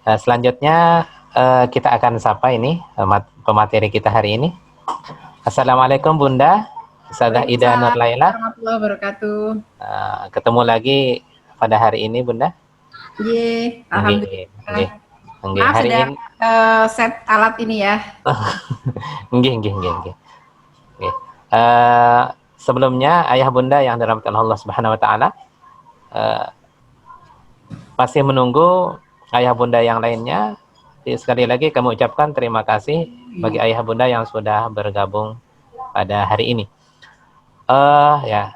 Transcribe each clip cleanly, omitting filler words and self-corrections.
Selanjutnya kita akan sapa ini pemateri kita hari ini. Assalamualaikum Bunda, Ustazah Ida Waalaikumsalam Nurlaila. warahmatullahi wabarakatuh. Ketemu lagi pada hari ini Bunda. Ye, Nggih, alhamdulillah. nggih. Nggih, Maaf hari sedang ini set alat ini ya. nggih, nggih, nggih, nggih. Nggih. Eh, Sebelumnya ayah Bunda yang dirahmati Allah Subhanahu wa taala, eh, masih menunggu ayah Bunda yang lainnya. Jadi, sekali lagi kami ucapkan terima kasih bagi ayah Bunda yang sudah bergabung pada hari ini. Ya,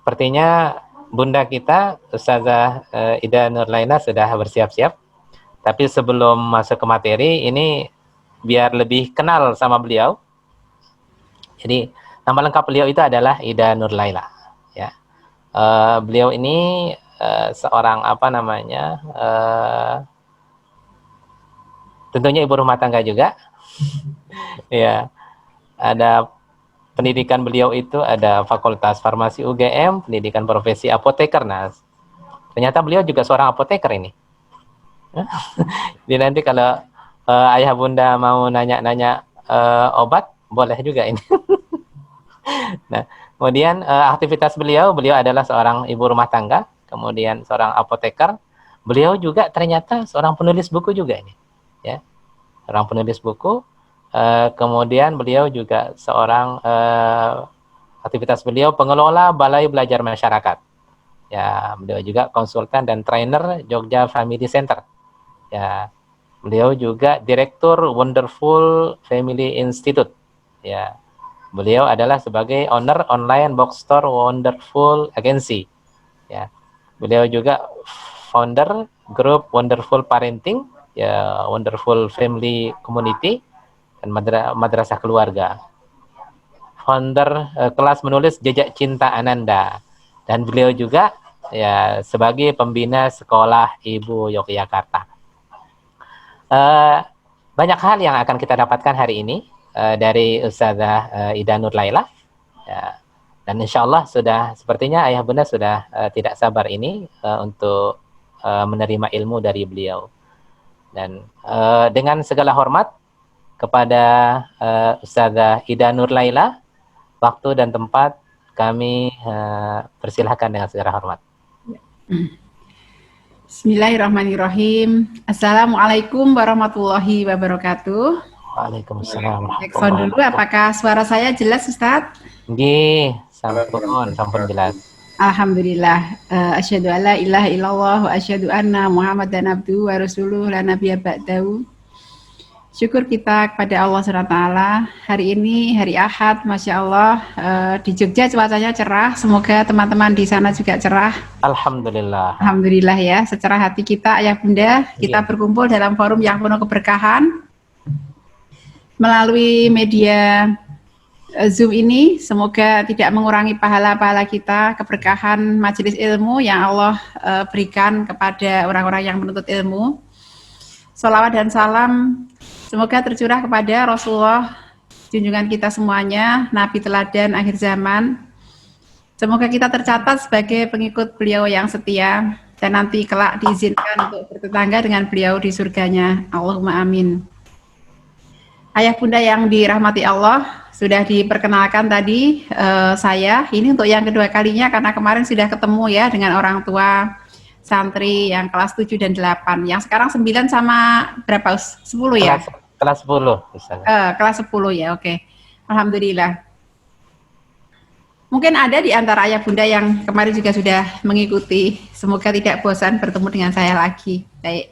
sepertinya Bunda kita Ustazah Ida Nurlaina sudah bersiap-siap. Tapi sebelum masuk ke materi ini, biar lebih kenal sama beliau. Jadi nama lengkap beliau itu adalah Ida Nurlaila. Ya, beliau ini seorang apa namanya? Tentunya ibu rumah tangga juga. Ya, ada pendidikan beliau itu ada Fakultas Farmasi UGM, pendidikan profesi apoteker. Nah, ternyata beliau juga seorang apoteker ini. Jadi nanti kalau ayah bunda mau nanya-nanya obat, boleh juga ini. Nah, kemudian aktivitas beliau, beliau adalah seorang ibu rumah tangga, kemudian seorang apoteker. Beliau juga ternyata seorang penulis buku juga ini, ya, seorang penulis buku. Kemudian beliau juga seorang aktivitas beliau pengelola Balai Belajar Masyarakat. Ya, beliau juga konsultan dan trainer Jogja Family Center. Ya, beliau juga direktur Wonderful Family Institute. Ya, beliau adalah sebagai owner online box store Wonderful Agency. Ya, beliau juga founder grup Wonderful Parenting, ya, Wonderful Family Community dan madrasah keluarga. Founder kelas menulis Jejak Cinta Ananda, dan beliau juga ya sebagai pembina sekolah Ibu Yogyakarta. Uh, Banyak hal yang akan kita dapatkan hari ini dari Ustazah Ida Nurlaila. Ya. Dan insya Allah sudah, sepertinya ayah bunda sudah tidak sabar ini untuk menerima ilmu dari beliau. Dan dengan segala hormat kepada Ustazah Ida Nurlaila, waktu dan tempat kami persilahkan dengan segala hormat. Bismillahirrahmanirrahim. Assalamualaikum warahmatullahi wabarakatuh. Waalaikumsalam Cek sound warahmatullahi dulu, apakah suara saya jelas, Ustadz? wabarakatuh. Nggih, sampun, sampun jelas. Alhamdulillah. Asyhadu alla ilaha illallah wa asyhadu anna Muhammadan abduhu wa rasuluh la nabiyya ba'dahu. Syukur kita kepada Allah SWT. Hari ini hari Ahad, Masya Allah, di Jogja cuacanya cerah. Semoga teman-teman di sana juga cerah. Alhamdulillah. Alhamdulillah ya, secerah hati kita, ayah bunda, kita Iya. berkumpul dalam forum yang penuh keberkahan melalui media Zoom ini. Semoga tidak mengurangi pahala-pahala kita, keberkahan majelis ilmu yang Allah berikan kepada orang-orang yang menuntut ilmu. Salawat dan salam semoga tercurah kepada Rasulullah, junjungan kita semuanya, Nabi teladan akhir zaman. Semoga kita tercatat sebagai pengikut beliau yang setia dan nanti kelak diizinkan untuk bertetangga dengan beliau di surganya. Allahumma amin. Ayah bunda yang dirahmati Allah, sudah diperkenalkan tadi saya. Ini untuk yang kedua kalinya karena kemarin sudah ketemu ya dengan orang tua santri yang kelas 7 dan 8. Yang sekarang 9 sama berapa? 10 ya? Kelas 10. Kelas 10 ya, oke. Alhamdulillah. Mungkin ada di antara ayah bunda yang kemarin juga sudah mengikuti. Semoga tidak bosan bertemu dengan saya lagi. Baik.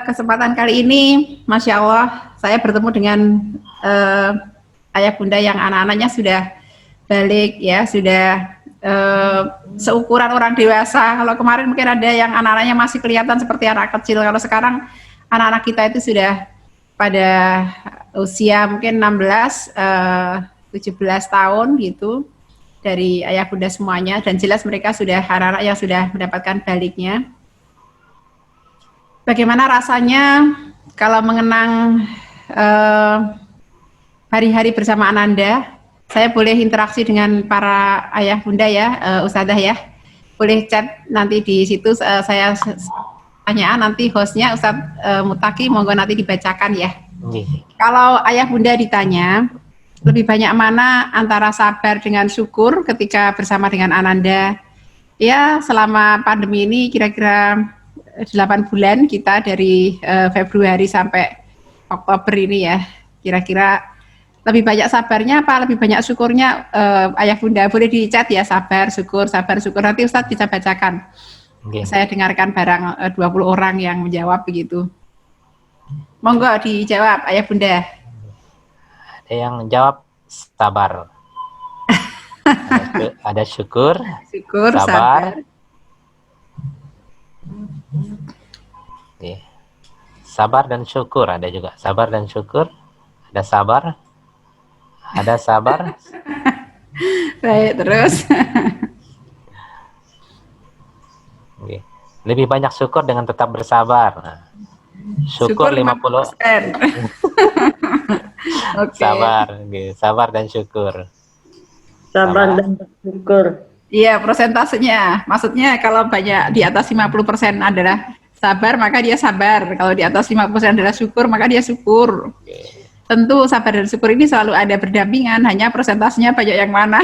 Kesempatan kali ini, Masya Allah, saya bertemu dengan ayah bunda yang anak-anaknya sudah balik ya, sudah seukuran orang dewasa. Kalau kemarin mungkin ada yang anak-anaknya masih kelihatan seperti anak kecil. Kalau sekarang anak-anak kita itu sudah pada usia mungkin 16, 17 tahun gitu dari ayah bunda semuanya, dan jelas mereka sudah anak-anak yang sudah mendapatkan baliknya. Bagaimana rasanya kalau mengenang hari-hari bersama Ananda? Saya boleh interaksi dengan para ayah bunda ya, Ustadzah ya. Boleh chat nanti di situ, saya pertanyaan nanti hostnya Ustadz Mutaki, monggo nanti dibacakan ya. Nggih. Kalau ayah bunda ditanya, lebih banyak mana antara sabar dengan syukur ketika bersama dengan Ananda? Ya, selama pandemi ini kira-kira 8 bulan kita dari Februari sampai Oktober ini ya. Kira-kira lebih banyak sabarnya apa lebih banyak syukurnya, ayah bunda? Boleh di chat ya, sabar, syukur, nanti Ustadz bisa bacakan. Nggih. Saya dengarkan barang 20 orang yang menjawab begitu. Monggo dijawab ayah bunda. Ada yang jawab sabar. Ada syukur, Syukur, sabar. Oke. Sabar dan syukur ada juga. Sabar dan syukur. Ada sabar. Ada sabar. Baik, terus. Oke. Lebih banyak syukur dengan tetap bersabar. Nah, syukur 50%. Oke. Sabar, oke. Sabar dan syukur. Sabar dan bersyukur. Iya, persentasenya. Maksudnya kalau banyak di atas 50% adalah sabar, maka dia sabar. Kalau di atas 50% adalah syukur, maka dia syukur. Oke. Tentu sabar dan syukur ini selalu ada berdampingan, hanya persentasenya banyak yang mana.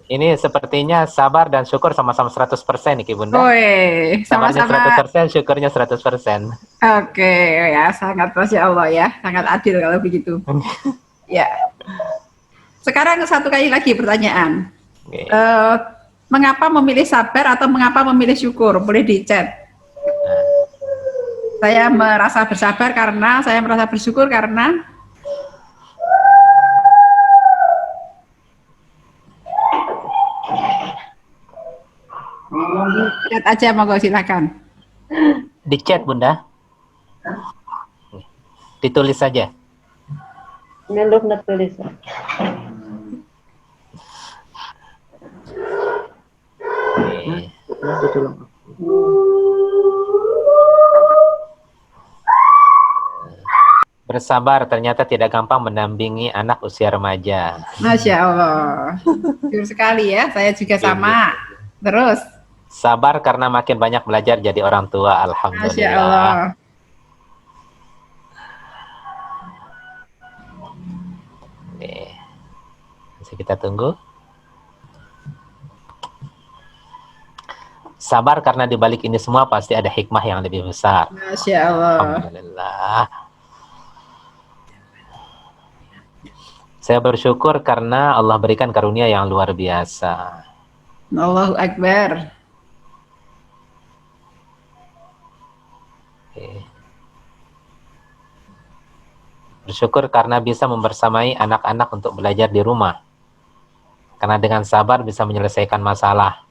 Ini sepertinya sabar dan syukur sama-sama 100% nih, Bunda. Woi, Sabarnya sama-sama. 100%, syukurnya 100%. Oke, ya sangat Masya Allah ya, sangat adil kalau begitu. Ya. Sekarang satu kali lagi pertanyaan. Oke. Mengapa memilih sabar atau mengapa memilih syukur? Boleh di chat. Saya merasa bersabar karena, saya merasa bersyukur karena. Chat aja, monggo silakan. Di chat, Bunda. Ditulis saja. Belum tertulis. Bersabar ternyata tidak gampang mendampingi anak usia remaja. Masya Allah. Jujur sekali ya, saya juga sama. Terus? Sabar karena makin banyak belajar jadi orang tua. Alhamdulillah. Masya Allah. Oke. Masih kita tunggu. Sabar karena dibalik ini semua pasti ada hikmah yang lebih besar. Masya Allah. Alhamdulillah. Saya bersyukur karena Allah berikan karunia yang luar biasa. Allahu Akbar. Oke. Bersyukur karena bisa membersamai anak-anak untuk belajar di rumah. Karena dengan sabar bisa menyelesaikan masalah.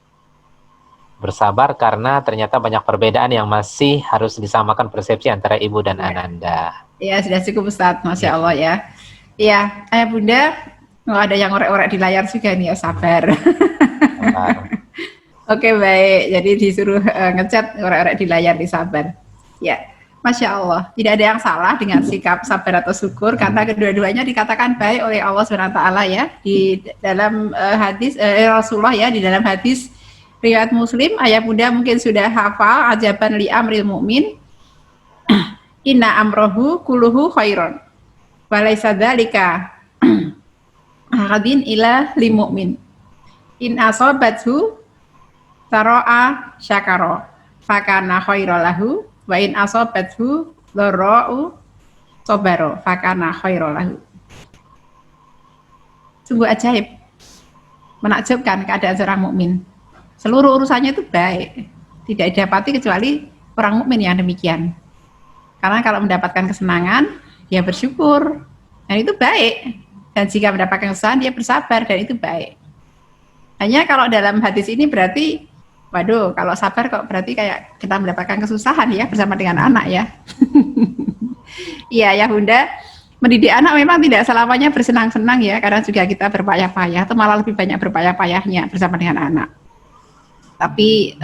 Bersabar karena ternyata banyak perbedaan yang masih harus disamakan persepsi antara ibu dan Ananda. Ya, sudah cukup Ustadz. Masya Allah ya. Iya, ayah bunda, ada yang orek-orek di layar juga nih ya, sabar. Oke, baik, jadi disuruh ngechat orek-orek di layar, di sabar. Ya, Masya Allah, tidak ada yang salah dengan sikap sabar atau syukur, karena kedua-duanya dikatakan baik oleh Allah SWT ya, di dalam hadis Rasulullah ya, di dalam hadis riwayat Muslim, ayah bunda mungkin sudah hafal, ajaban li amril mu'min, inna amrohu kuluhu khairon. Walaysa dzalika ahadin ila lil mu'min. In asabathu tara'a syakara fakana khairal lahu wa in asabathu dharra'u sabara fakana khairal lahu. Sungguh ajaib, menakjubkan keadaan seorang mukmin. Seluruh urusannya itu baik, tidak didapati kecuali orang mukmin yang demikian. Karena kalau mendapatkan kesenangan, dia bersyukur, dan itu baik. Dan jika mendapatkan kesusahan, dia bersabar, dan itu baik. Hanya kalau dalam hadis ini berarti, waduh, kalau sabar kok berarti kayak kita mendapatkan kesusahan ya, bersama dengan anak ya. Iya ya bunda, mendidik anak memang tidak selamanya bersenang-senang ya, karena juga kita berpayah-payah, atau malah lebih banyak berpayah-payahnya bersama dengan anak. Tapi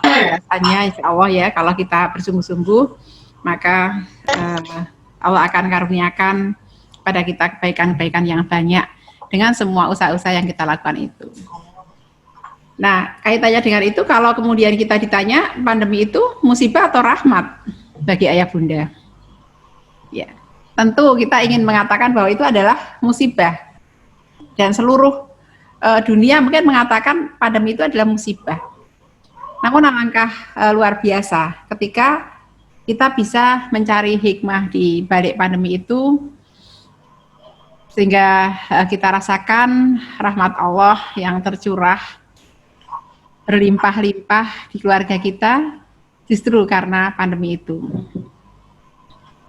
biasanya insya Allah ya, kalau kita bersungguh-sungguh, maka Allah akan karuniakan pada kita kebaikan-kebaikan yang banyak dengan semua usaha-usaha yang kita lakukan itu. Nah, kaitannya dengan itu, kalau kemudian kita ditanya pandemi itu musibah atau rahmat bagi ayah bunda, ya tentu kita ingin mengatakan bahwa itu adalah musibah, dan seluruh dunia mungkin mengatakan pandemi itu adalah musibah. Namun alangkah luar biasa ketika kita bisa mencari hikmah di balik pandemi itu, sehingga kita rasakan rahmat Allah yang tercurah berlimpah-limpah di keluarga kita justru karena pandemi itu.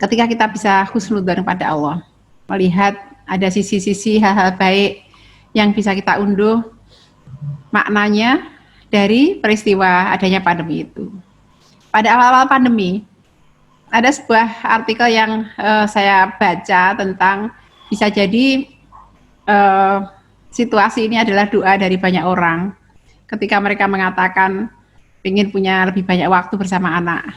Ketika kita bisa husnudzon pada Allah, melihat ada sisi-sisi hal-hal baik yang bisa kita unduh maknanya dari peristiwa adanya pandemi itu. Pada awal-awal pandemi, ada sebuah artikel yang saya baca tentang bisa jadi situasi ini adalah doa dari banyak orang ketika mereka mengatakan ingin punya lebih banyak waktu bersama anak,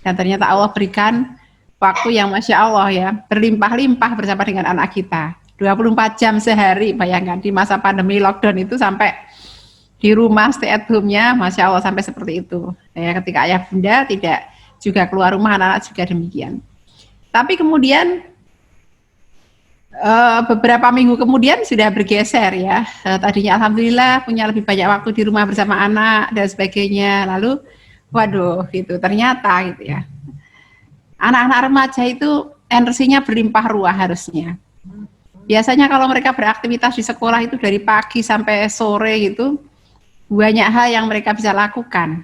dan ternyata Allah berikan waktu yang Masya Allah ya, berlimpah-limpah bersama dengan anak kita, 24 jam sehari. Bayangkan di masa pandemi lockdown itu sampai di rumah stay at home-nya Masya Allah sampai seperti itu ya, ketika ayah bunda tidak juga keluar rumah, anak-anak juga demikian. Tapi kemudian beberapa minggu kemudian sudah bergeser ya. Tadinya alhamdulillah punya lebih banyak waktu di rumah bersama anak dan sebagainya. Lalu waduh gitu, ternyata gitu ya, anak-anak remaja itu energinya berlimpah ruah harusnya. Biasanya kalau mereka beraktivitas di sekolah itu dari pagi sampai sore gitu, banyak hal yang mereka bisa lakukan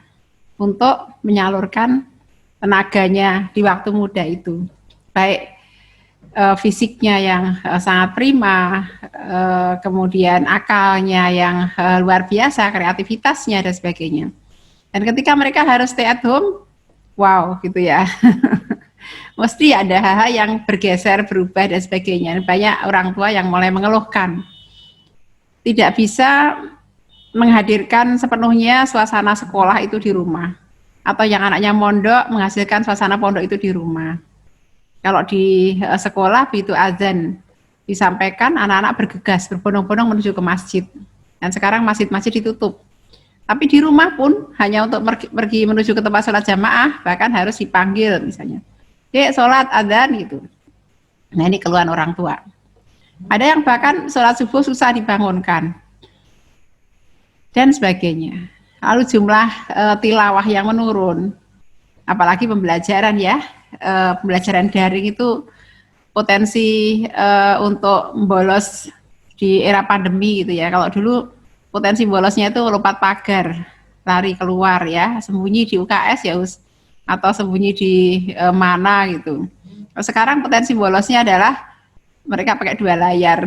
untuk menyalurkan tenaganya di waktu muda itu. Baik fisiknya yang sangat prima, kemudian akalnya yang luar biasa, kreativitasnya dan sebagainya. Dan ketika mereka harus stay at home, wow gitu ya, mesti ada hal-hal yang bergeser, berubah dan sebagainya. Banyak orang tua yang mulai mengeluhkan tidak bisa menghadirkan sepenuhnya suasana sekolah itu di rumah, atau yang anaknya mondok menghasilkan suasana pondok itu di rumah. Kalau di sekolah begitu azan disampaikan, anak-anak bergegas berbondong-bondong menuju ke masjid. Dan sekarang masjid-masjid ditutup. Tapi di rumah pun hanya untuk pergi menuju ke tempat sholat jamaah, bahkan harus dipanggil misalnya. Dek, sholat azan gitu. Nah ini keluhan orang tua. Ada yang bahkan sholat subuh susah dibangunkan dan sebagainya. Lalu jumlah tilawah yang menurun, apalagi pembelajaran ya. Pembelajaran daring itu potensi untuk bolos di era pandemi gitu ya. Kalau dulu potensi bolosnya itu lompat pagar, lari keluar ya, sembunyi di UKS ya atau sembunyi di mana gitu. Sekarang potensi bolosnya adalah mereka pakai 2 layar.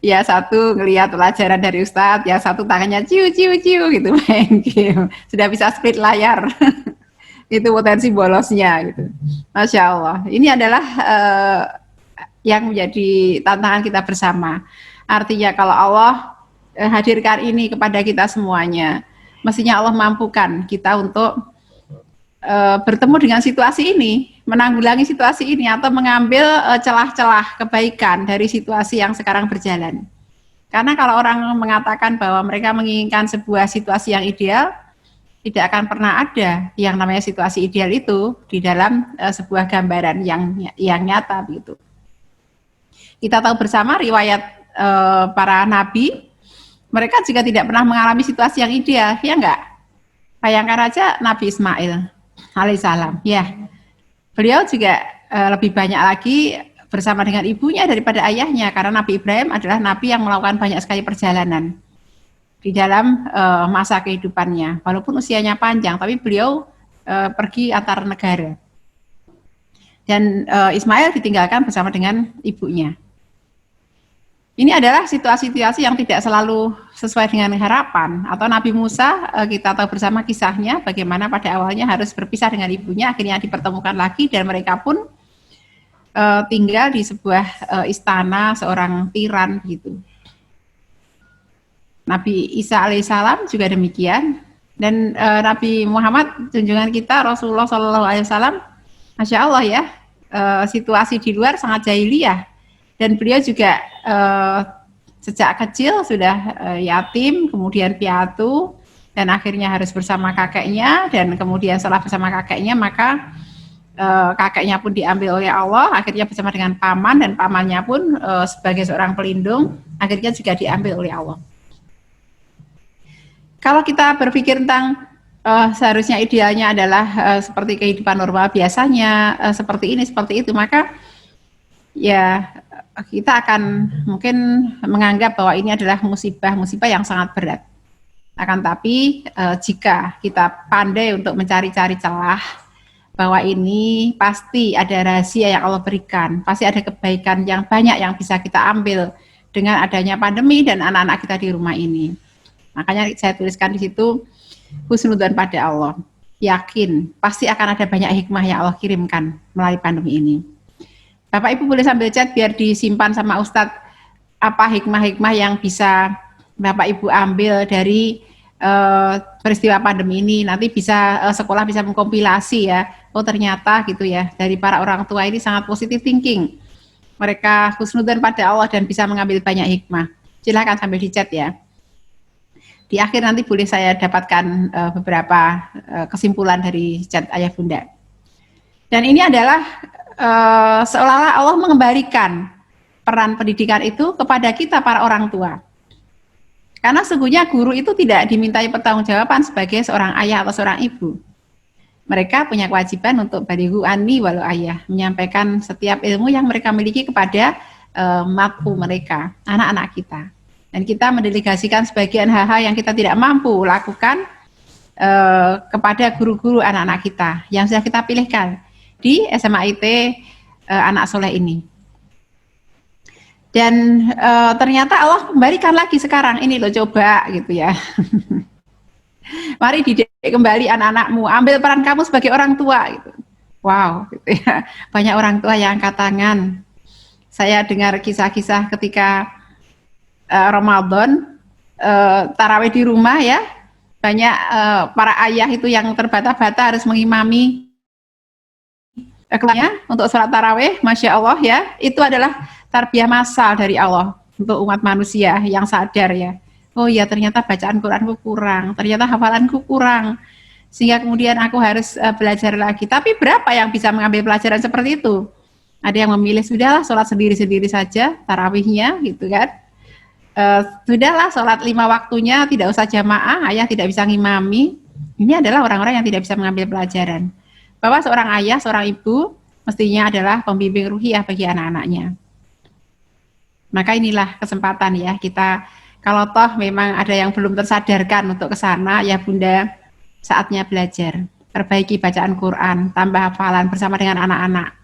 Ya satu ngelihat pelajaran dari Ustadz, ya satu tangannya ciu gitu main game. Sudah bisa split layar. Itu potensi bolosnya gitu. Masya Allah. Ini adalah yang menjadi tantangan kita bersama. Artinya kalau Allah hadirkan ini kepada kita semuanya, mestinya Allah mampukan kita untuk bertemu dengan situasi ini, menanggulangi situasi ini, atau mengambil celah-celah kebaikan dari situasi yang sekarang berjalan. Karena kalau orang mengatakan bahwa mereka menginginkan sebuah situasi yang ideal, tidak akan pernah ada yang namanya situasi ideal itu di dalam sebuah gambaran yang nyata begitu. Kita tahu bersama riwayat para nabi, mereka juga tidak pernah mengalami situasi yang ideal, ya enggak? Bayangkan aja Nabi Ismail alaihissalam, ya. Beliau juga lebih banyak lagi bersama dengan ibunya daripada ayahnya, karena Nabi Ibrahim adalah nabi yang melakukan banyak sekali perjalanan di dalam masa kehidupannya, walaupun usianya panjang, tapi beliau pergi antar negara. Dan Ismail ditinggalkan bersama dengan ibunya. Ini adalah situasi-situasi yang tidak selalu sesuai dengan harapan. Atau Nabi Musa, kita tahu bersama kisahnya, bagaimana pada awalnya harus berpisah dengan ibunya, akhirnya dipertemukan lagi, dan mereka pun tinggal di sebuah istana seorang tiran gitu. Nabi Isa alaihissalam juga demikian, dan Nabi Muhammad junjungan kita Rasulullah SAW, Masya Allah ya, situasi di luar sangat jahiliyah, dan beliau juga sejak kecil sudah yatim, kemudian piatu, dan akhirnya harus bersama kakeknya, dan kemudian setelah bersama kakeknya maka kakeknya pun diambil oleh Allah, akhirnya bersama dengan paman, dan pamannya pun sebagai seorang pelindung akhirnya juga diambil oleh Allah. Kalau kita berpikir tentang seharusnya idealnya adalah seperti kehidupan normal biasanya, seperti ini seperti itu, maka ya kita akan mungkin menganggap bahwa ini adalah musibah yang sangat berat. Akan tapi jika kita pandai untuk mencari-cari celah bahwa ini pasti ada rahasia yang Allah berikan, pasti ada kebaikan yang banyak yang bisa kita ambil dengan adanya pandemi dan anak-anak kita di rumah ini. Makanya saya tuliskan di situ, husnudzon pada Allah, yakin pasti akan ada banyak hikmah yang Allah kirimkan melalui pandemi ini. Bapak Ibu boleh sambil chat biar disimpan sama Ustadz apa hikmah-hikmah yang bisa Bapak Ibu ambil dari peristiwa pandemi ini. Nanti bisa sekolah bisa mengkompilasi ya, oh ternyata gitu ya, dari para orang tua ini sangat positive thinking, mereka husnudzon pada Allah dan bisa mengambil banyak hikmah. Silahkan sambil di chat ya. Di akhir nanti boleh saya dapatkan beberapa kesimpulan dari chat ayah bunda. Dan ini adalah seolah-olah Allah mengembalikan peran pendidikan itu kepada kita para orang tua. Karena sesungguhnya guru itu tidak dimintai pertanggungjawaban sebagai seorang ayah atau seorang ibu. Mereka punya kewajiban untuk balighu anni walau ayah, menyampaikan setiap ilmu yang mereka miliki kepada matku mereka, anak-anak kita. Dan kita mendelegasikan sebagian hal-hal yang kita tidak mampu lakukan kepada guru-guru anak-anak kita yang sudah kita pilihkan di SMA IT Anak Soleh ini. Dan ternyata Allah kembalikan lagi sekarang, ini loh coba gitu ya. Mari didik kembali anak-anakmu, ambil peran kamu sebagai orang tua gitu. Wow, gitu ya. Banyak orang tua yang angkat tangan. Saya dengar kisah-kisah ketika Ramadan, tarawih di rumah ya, banyak para ayah itu yang terbata-bata harus mengimami kelasnya untuk sholat tarawih, Masya Allah ya, itu adalah tarbiyah massal dari Allah untuk umat manusia yang sadar ya, oh ya ternyata bacaan Quranku kurang, ternyata hafalanku kurang, sehingga kemudian aku harus belajar lagi. Tapi berapa yang bisa mengambil pelajaran seperti itu? Ada yang memilih sudahlah sholat sendiri-sendiri saja tarawihnya gitu kan. Sudahlah sholat 5 waktunya, tidak usah jamaah, ayah tidak bisa ngimami. Ini adalah orang-orang yang tidak bisa mengambil pelajaran bahwa seorang ayah, seorang ibu mestinya adalah pembimbing ruhiyah bagi anak-anaknya. Maka inilah kesempatan ya kita, kalau toh memang ada yang belum tersadarkan untuk ke sana, ya bunda, saatnya belajar, perbaiki bacaan Quran, tambah hafalan bersama dengan anak-anak.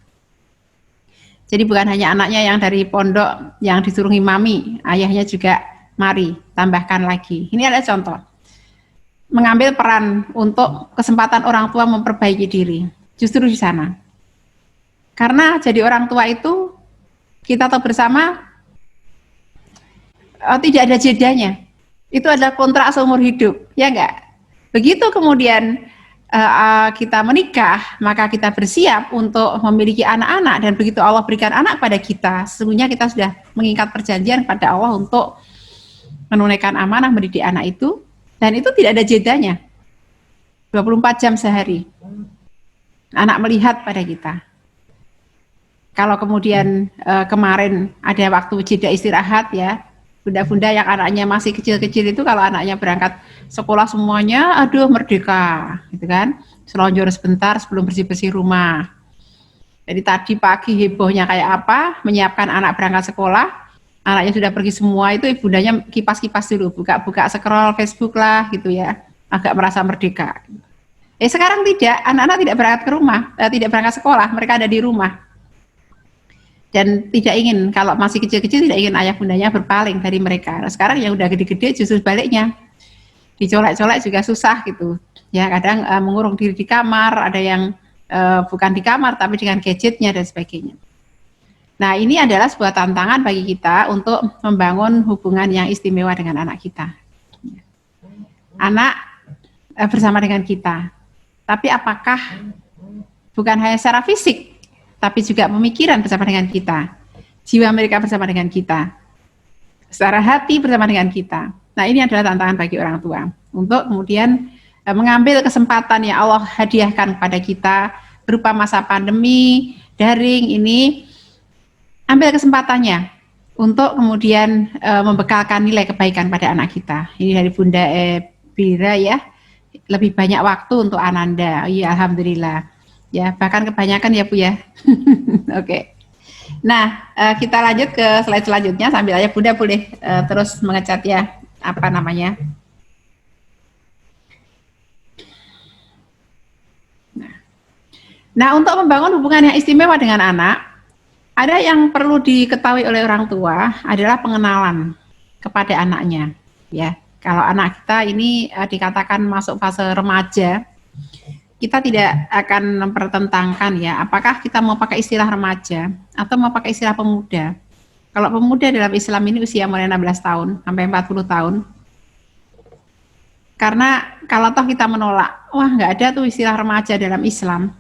Jadi bukan hanya anaknya yang dari pondok yang disuruh ngimami, ayahnya juga mari tambahkan lagi. Ini adalah contoh. Mengambil peran untuk kesempatan orang tua memperbaiki diri. Justru di sana. Karena jadi orang tua itu, kita tahu bersama, tidak ada jedanya. Itu adalah kontrak seumur hidup, ya enggak? Begitu kemudian kita menikah, maka kita bersiap untuk memiliki anak-anak, dan begitu Allah berikan anak pada kita, sesungguhnya kita sudah mengikat perjanjian pada Allah untuk menunaikan amanah mendidik anak itu, dan itu tidak ada jedanya, 24 jam sehari anak melihat pada kita. Kalau kemudian kemarin ada waktu jeda istirahat ya, bunda-bunda yang anaknya masih kecil-kecil itu kalau anaknya berangkat sekolah semuanya, aduh merdeka, gitu kan, selonjor sebentar sebelum bersih-bersih rumah. Jadi tadi pagi hebohnya kayak apa, menyiapkan anak berangkat sekolah, anaknya sudah pergi semua, itu ibundanya kipas-kipas dulu, buka-buka scroll Facebook lah, gitu ya, agak merasa merdeka. Sekarang tidak, anak-anak tidak berangkat ke rumah, tidak berangkat sekolah, mereka ada di rumah. Dan tidak ingin, kalau masih kecil-kecil tidak ingin ayah bundanya berpaling dari mereka. Nah, sekarang yang udah gede-gede justru baliknya, dicolek-colek juga susah gitu ya, kadang mengurung diri di kamar, ada yang bukan di kamar tapi dengan gadgetnya dan sebagainya. Nah ini adalah sebuah tantangan bagi kita untuk membangun hubungan yang istimewa dengan anak kita, anak bersama dengan kita. Tapi apakah bukan hanya secara fisik, tapi juga pemikiran bersama dengan kita, jiwa mereka bersama dengan kita. secara hati bersama dengan kita. Nah, ini adalah tantangan bagi orang tua untuk kemudian mengambil kesempatan yang Allah hadiahkan kepada kita berupa masa pandemi, daring ini, ambil kesempatannya untuk kemudian membekalkan nilai kebaikan pada anak kita. Ini dari Bunda Bira ya, lebih banyak waktu untuk Ananda. Iya, alhamdulillah. Ya, bahkan kebanyakan ya Bu ya. Oke. Nah, kita lanjut ke slide selanjutnya sambil aja Bunda boleh terus mengecat ya, apa namanya. Nah, untuk membangun hubungan yang istimewa dengan anak, ada yang perlu diketahui oleh orang tua adalah pengenalan kepada anaknya. Ya, kalau anak kita ini dikatakan masuk fase remaja, kita tidak akan mempertentangkan ya, apakah kita mau pakai istilah remaja atau mau pakai istilah pemuda. Kalau pemuda dalam Islam ini usia mulai 16 tahun sampai 40 tahun. Karena kalau toh kita menolak, wah nggak ada tuh istilah remaja dalam Islam,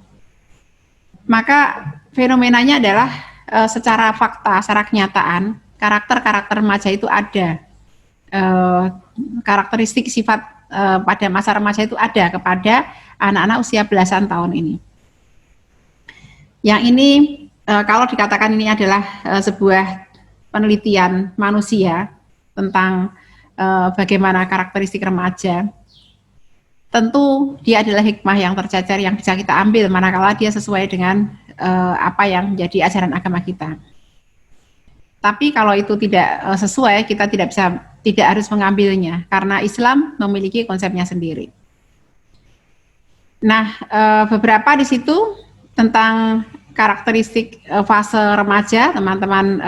maka fenomenanya adalah secara fakta, secara kenyataan, karakter-karakter remaja itu ada. Karakteristik sifat pada masa remaja itu ada kepada anak-anak usia belasan tahun ini. Yang ini kalau dikatakan ini adalah sebuah penelitian manusia tentang bagaimana karakteristik remaja, tentu dia adalah hikmah yang tercecer yang bisa kita ambil manakala dia sesuai dengan apa yang menjadi ajaran agama kita. Tapi kalau itu tidak sesuai, kita tidak harus mengambilnya karena Islam memiliki konsepnya sendiri. Nah, beberapa di situ tentang karakteristik fase remaja, teman-teman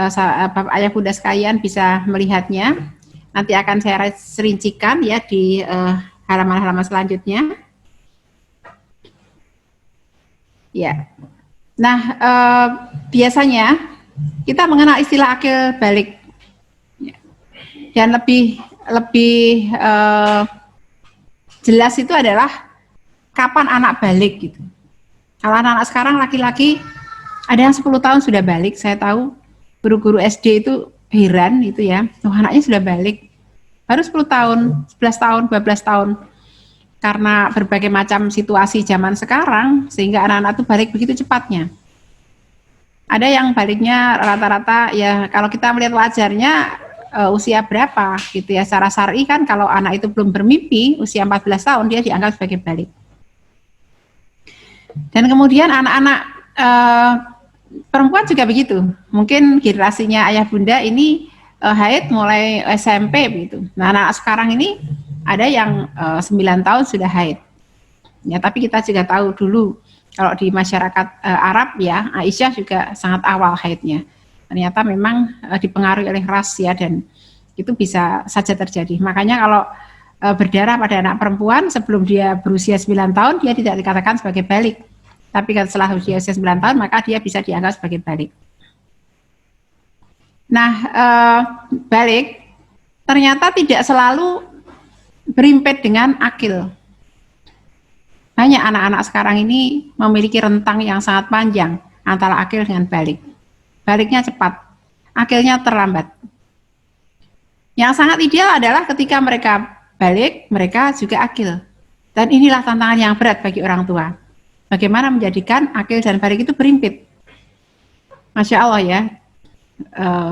Bapak Ayah Bunda sekalian bisa melihatnya. Nanti akan saya rincikan ya di halaman-halaman selanjutnya. Ya. Nah, biasanya kita mengenal istilah akil balik dan lebih jelas itu adalah kapan anak balik gitu. Kalau anak-anak sekarang laki-laki ada yang 10 tahun sudah balik, saya tahu guru-guru SD itu heran itu ya, oh anaknya sudah balik. Baru 10 tahun, 11 tahun, 12 tahun. Karena berbagai macam situasi zaman sekarang, sehingga anak-anak itu balik begitu cepatnya. Ada yang baliknya rata-rata, ya kalau kita melihat wajarnya, usia berapa gitu ya. Secara syar'i kan kalau anak itu belum bermimpi, usia 14 tahun, dia dianggap sebagai balik. Dan kemudian anak-anak perempuan juga begitu. Mungkin generasinya ayah bunda ini haid mulai SMP begitu. Nah, anak sekarang ini ada yang 9 tahun sudah haid. Ya, tapi kita juga tahu dulu kalau di masyarakat Arab ya, Aisyah juga sangat awal haidnya. Ternyata memang dipengaruhi oleh ras ya, dan itu bisa saja terjadi. Makanya kalau berdarah pada anak perempuan sebelum dia berusia 9 tahun, dia tidak dikatakan sebagai balik. Tapi setelah usia 9 tahun, maka dia bisa dianggap sebagai balik. Nah, balik ternyata tidak selalu berimpit dengan akil. Banyak anak-anak sekarang ini memiliki rentang yang sangat panjang antara akil dengan balik. Baliknya cepat, akilnya terlambat. Yang sangat ideal adalah ketika mereka balik, mereka juga akil. Dan inilah tantangan yang berat bagi orang tua. Bagaimana menjadikan akil dan balik itu berimpit. Masya Allah ya.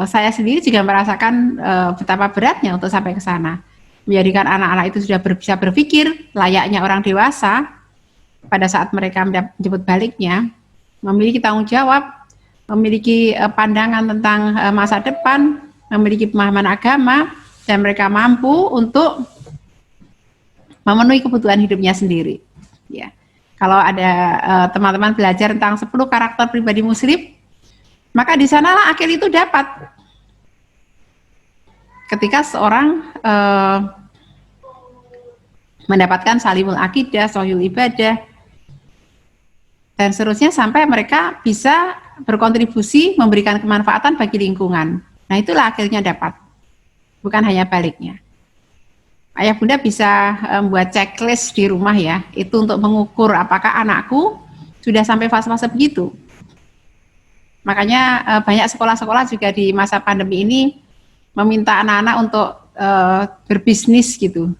Saya sendiri juga merasakan betapa beratnya untuk sampai ke sana. Menjadikan anak-anak itu sudah bisa berpikir layaknya orang dewasa pada saat mereka menjemput baliknya, memiliki tanggung jawab, memiliki pandangan tentang masa depan, memiliki pemahaman agama, dan mereka mampu untuk memenuhi kebutuhan hidupnya sendiri. Ya. Kalau ada teman-teman belajar tentang 10 karakter pribadi muslim, maka di sanalah akil itu dapat. Ketika seorang mendapatkan salimul akidah, sohul ibadah, dan seterusnya sampai mereka bisa berkontribusi memberikan kemanfaatan bagi lingkungan. Nah, itulah akhirnya dapat, bukan hanya baliknya. Ayah bunda bisa membuat checklist di rumah ya, itu untuk mengukur apakah anakku sudah sampai fase-fase begitu. Makanya banyak sekolah-sekolah juga di masa pandemi ini meminta anak-anak untuk berbisnis gitu.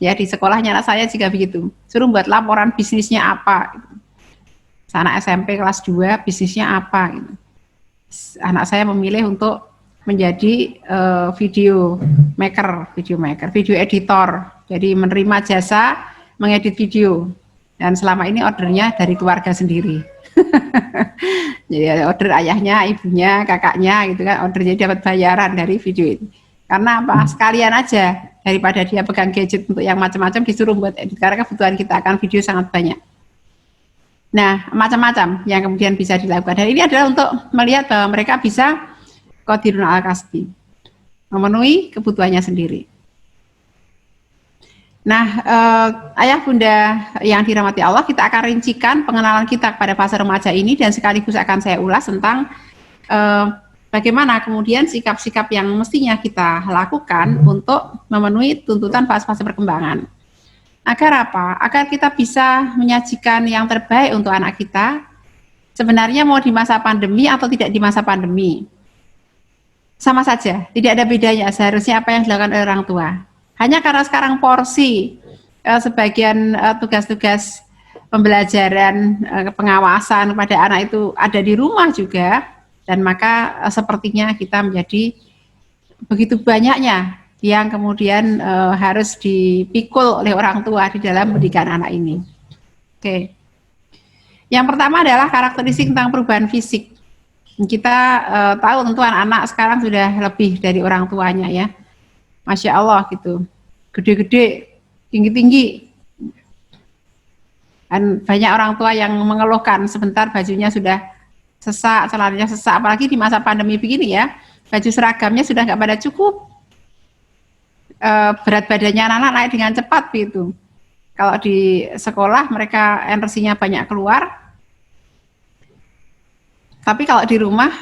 Ya di sekolahnya anak saya juga begitu. Suruh buat laporan bisnisnya apa. Gitu. Anak SMP kelas 2 bisnisnya apa. Gitu. Anak saya memilih untuk menjadi video maker, video editor. Jadi menerima jasa mengedit video. Dan selama ini ordernya dari keluarga sendiri. Jadi order ayahnya, ibunya, kakaknya gitu kan, ordernya dapat bayaran dari video itu. Karena apa? Sekalian aja daripada dia pegang gadget untuk yang macam-macam disuruh buat edit karena kebutuhan kita akan video sangat banyak. Nah, macam-macam yang kemudian bisa dilakukan. Dan ini adalah untuk melihat bahwa mereka bisa qadirun al kasbi, memenuhi kebutuhannya sendiri. Nah, ayah bunda yang dirahmati Allah, kita akan rincikan pengenalan kita kepada fase remaja ini dan sekaligus akan saya ulas tentang bagaimana kemudian sikap-sikap yang mestinya kita lakukan untuk memenuhi tuntutan fase-fase perkembangan. Agar apa? Agar kita bisa menyajikan yang terbaik untuk anak kita, sebenarnya mau di masa pandemi atau tidak di masa pandemi. Sama saja, tidak ada bedanya seharusnya apa yang dilakukan oleh orang tua. Hanya karena sekarang porsi sebagian tugas-tugas pembelajaran, pengawasan kepada anak itu ada di rumah juga, dan maka sepertinya kita menjadi begitu banyaknya yang kemudian harus dipikul oleh orang tua di dalam pendidikan anak ini. Oke. Yang pertama adalah karakteristik tentang perubahan fisik. Kita tahu tentu anak-anak sekarang sudah lebih dari orang tuanya ya. Masya Allah gitu, gede-gede, tinggi-tinggi. Dan banyak orang tua yang mengeluhkan sebentar bajunya sudah sesak, celananya sesak, apalagi di masa pandemi begini ya, baju seragamnya sudah nggak pada cukup. Berat badannya anak-anak naik dengan cepat gitu. Kalau di sekolah mereka energinya banyak keluar, tapi kalau di rumah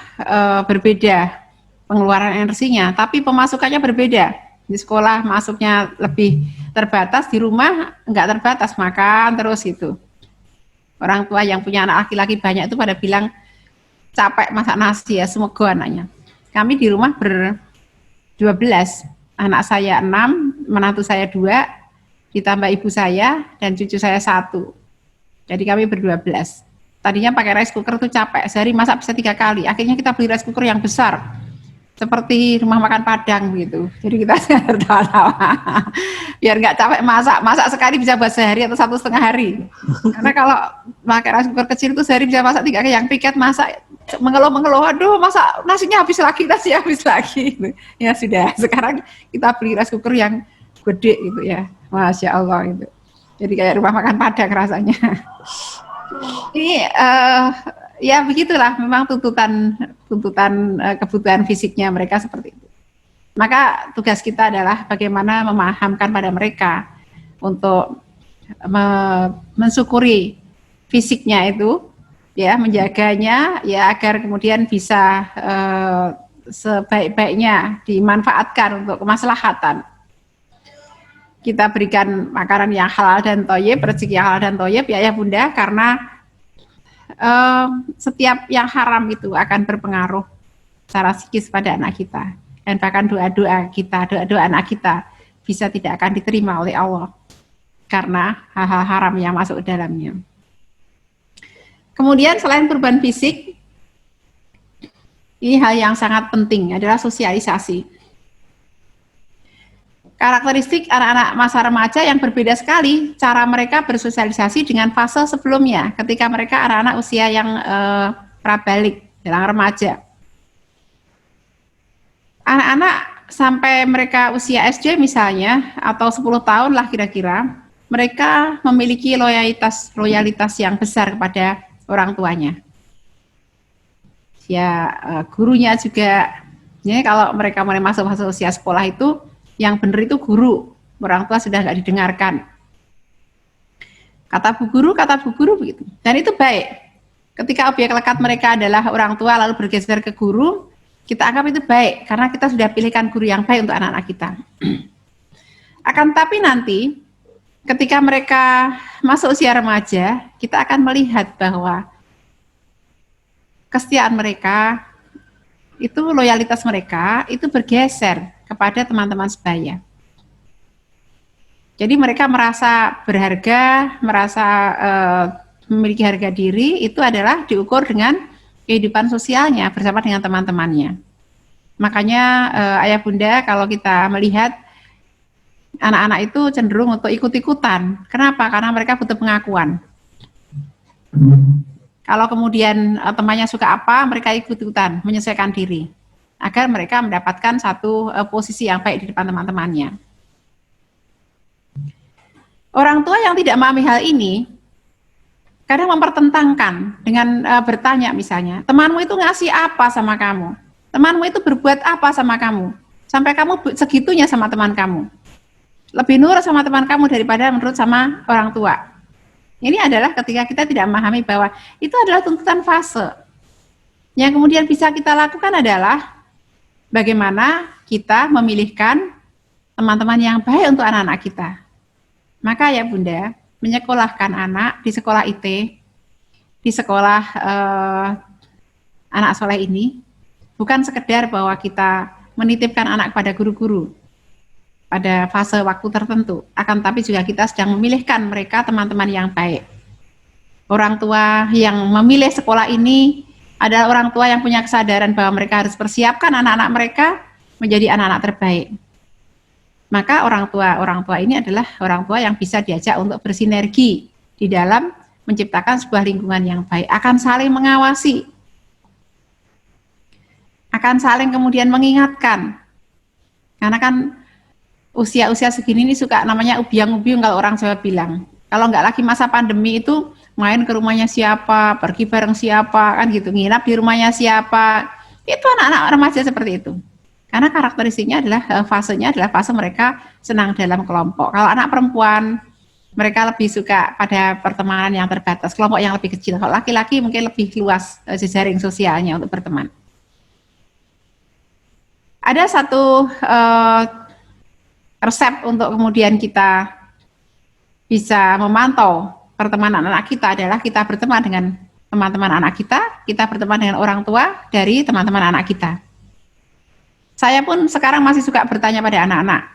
berbeda pengeluaran energinya, tapi pemasukannya berbeda. Di sekolah masuknya lebih terbatas, di rumah enggak terbatas, makan terus gitu. Orang tua yang punya anak laki-laki banyak itu pada bilang capek masak nasi ya, semoga anaknya. Kami di rumah ber-12, anak saya 6, menantu saya 2, ditambah ibu saya dan cucu saya 1. Jadi kami ber-12. Tadinya pakai rice cooker tuh capek, sehari masak bisa 3 kali. Akhirnya kita beli rice cooker yang besar. Seperti rumah makan Padang gitu. Jadi kita tertawa biar nggak capek masak sekali bisa buat sehari atau 1,5 hari. Karena kalau pakai rice cooker kecil itu sehari bisa masak 3 kali. Yang piket masak mengeluh, aduh masak nasinya habis lagi. Ya sudah, sekarang kita beli rice cooker yang gede gitu ya, Masya Allah gitu. Jadi kayak rumah makan Padang rasanya. Ini ya begitulah, memang tuntutan kebutuhan fisiknya mereka seperti itu. Maka tugas kita adalah bagaimana memahamkan pada mereka untuk mensyukuri fisiknya itu, ya, menjaganya, ya agar kemudian bisa sebaik-baiknya dimanfaatkan untuk kemaslahatan. Kita berikan makanan yang halal dan thayyib, rezeki yang halal dan thayyib, ya ayah bunda, karena setiap yang haram itu akan berpengaruh secara psikis pada anak kita, dan bahkan doa-doa anak kita bisa tidak akan diterima oleh Allah karena hal-hal haram yang masuk ke dalamnya. Kemudian selain perubahan fisik, ini hal yang sangat penting adalah sosialisasi. Karakteristik anak-anak masa remaja yang berbeda sekali cara mereka bersosialisasi dengan fase sebelumnya, ketika mereka anak-anak usia yang prabalik, dalam remaja. Anak-anak sampai mereka usia SD misalnya, atau 10 tahun lah kira-kira, mereka memiliki loyalitas yang besar kepada orang tuanya. Ya, gurunya juga, ya, kalau mereka mulai masuk usia sekolah itu, yang benar itu guru, orang tua sudah nggak didengarkan. Kata bu guru begitu. Dan itu baik. Ketika objek lekat mereka adalah orang tua lalu bergeser ke guru, kita anggap itu baik karena kita sudah pilihkan guru yang baik untuk anak-anak kita. Akan tapi nanti ketika mereka masuk usia remaja, kita akan melihat bahwa kesetiaan mereka itu loyalitas mereka itu bergeser kepada teman-teman sebaya. Jadi mereka merasa berharga, merasa memiliki harga diri, itu adalah diukur dengan kehidupan sosialnya bersama dengan teman-temannya. Makanya ayah bunda kalau kita melihat anak-anak itu cenderung untuk ikut-ikutan. Kenapa? Karena mereka butuh pengakuan. Kalau kemudian temannya suka apa, mereka ikut-ikutan, menyesuaikan diri, agar mereka mendapatkan satu posisi yang baik di depan teman-temannya. Orang tua yang tidak memahami hal ini, kadang mempertentangkan dengan bertanya misalnya, temanmu itu ngasih apa sama kamu? Temanmu itu berbuat apa sama kamu? Sampai kamu segitunya sama teman kamu. Lebih nurut sama teman kamu daripada menurut sama orang tua. Ini adalah ketika kita tidak memahami bahwa itu adalah tuntutan fase. Yang kemudian bisa kita lakukan adalah bagaimana kita memilihkan teman-teman yang baik untuk anak-anak kita. Maka ya bunda, menyekolahkan anak di sekolah IT, di sekolah anak soleh ini, bukan sekedar bahwa kita menitipkan anak kepada guru-guru pada fase waktu tertentu, akan tapi juga kita sedang memilihkan mereka teman-teman yang baik. Orang tua yang memilih sekolah ini adalah orang tua yang punya kesadaran bahwa mereka harus persiapkan anak-anak mereka menjadi anak-anak terbaik. Maka orang tua ini adalah orang tua yang bisa diajak untuk bersinergi di dalam menciptakan sebuah lingkungan yang baik, akan saling mengawasi, akan saling kemudian mengingatkan. Karena kan usia-usia segini ini suka namanya ubiang-ubiung kalau orang Jawa bilang. Kalau nggak lagi masa pandemi itu main ke rumahnya siapa, pergi bareng siapa, kan gitu, nginap di rumahnya siapa. Itu anak-anak remaja seperti itu. Karena karakteristiknya adalah fasenya adalah fase mereka senang dalam kelompok. Kalau anak perempuan, mereka lebih suka pada pertemanan yang terbatas, kelompok yang lebih kecil. Kalau laki-laki mungkin lebih luas jejaring sosialnya untuk berteman. Ada satu resep untuk kemudian kita bisa memantau pertemanan anak kita adalah kita berteman dengan teman-teman anak kita berteman dengan orang tua dari teman-teman anak kita. Saya pun sekarang masih suka bertanya pada anak-anak.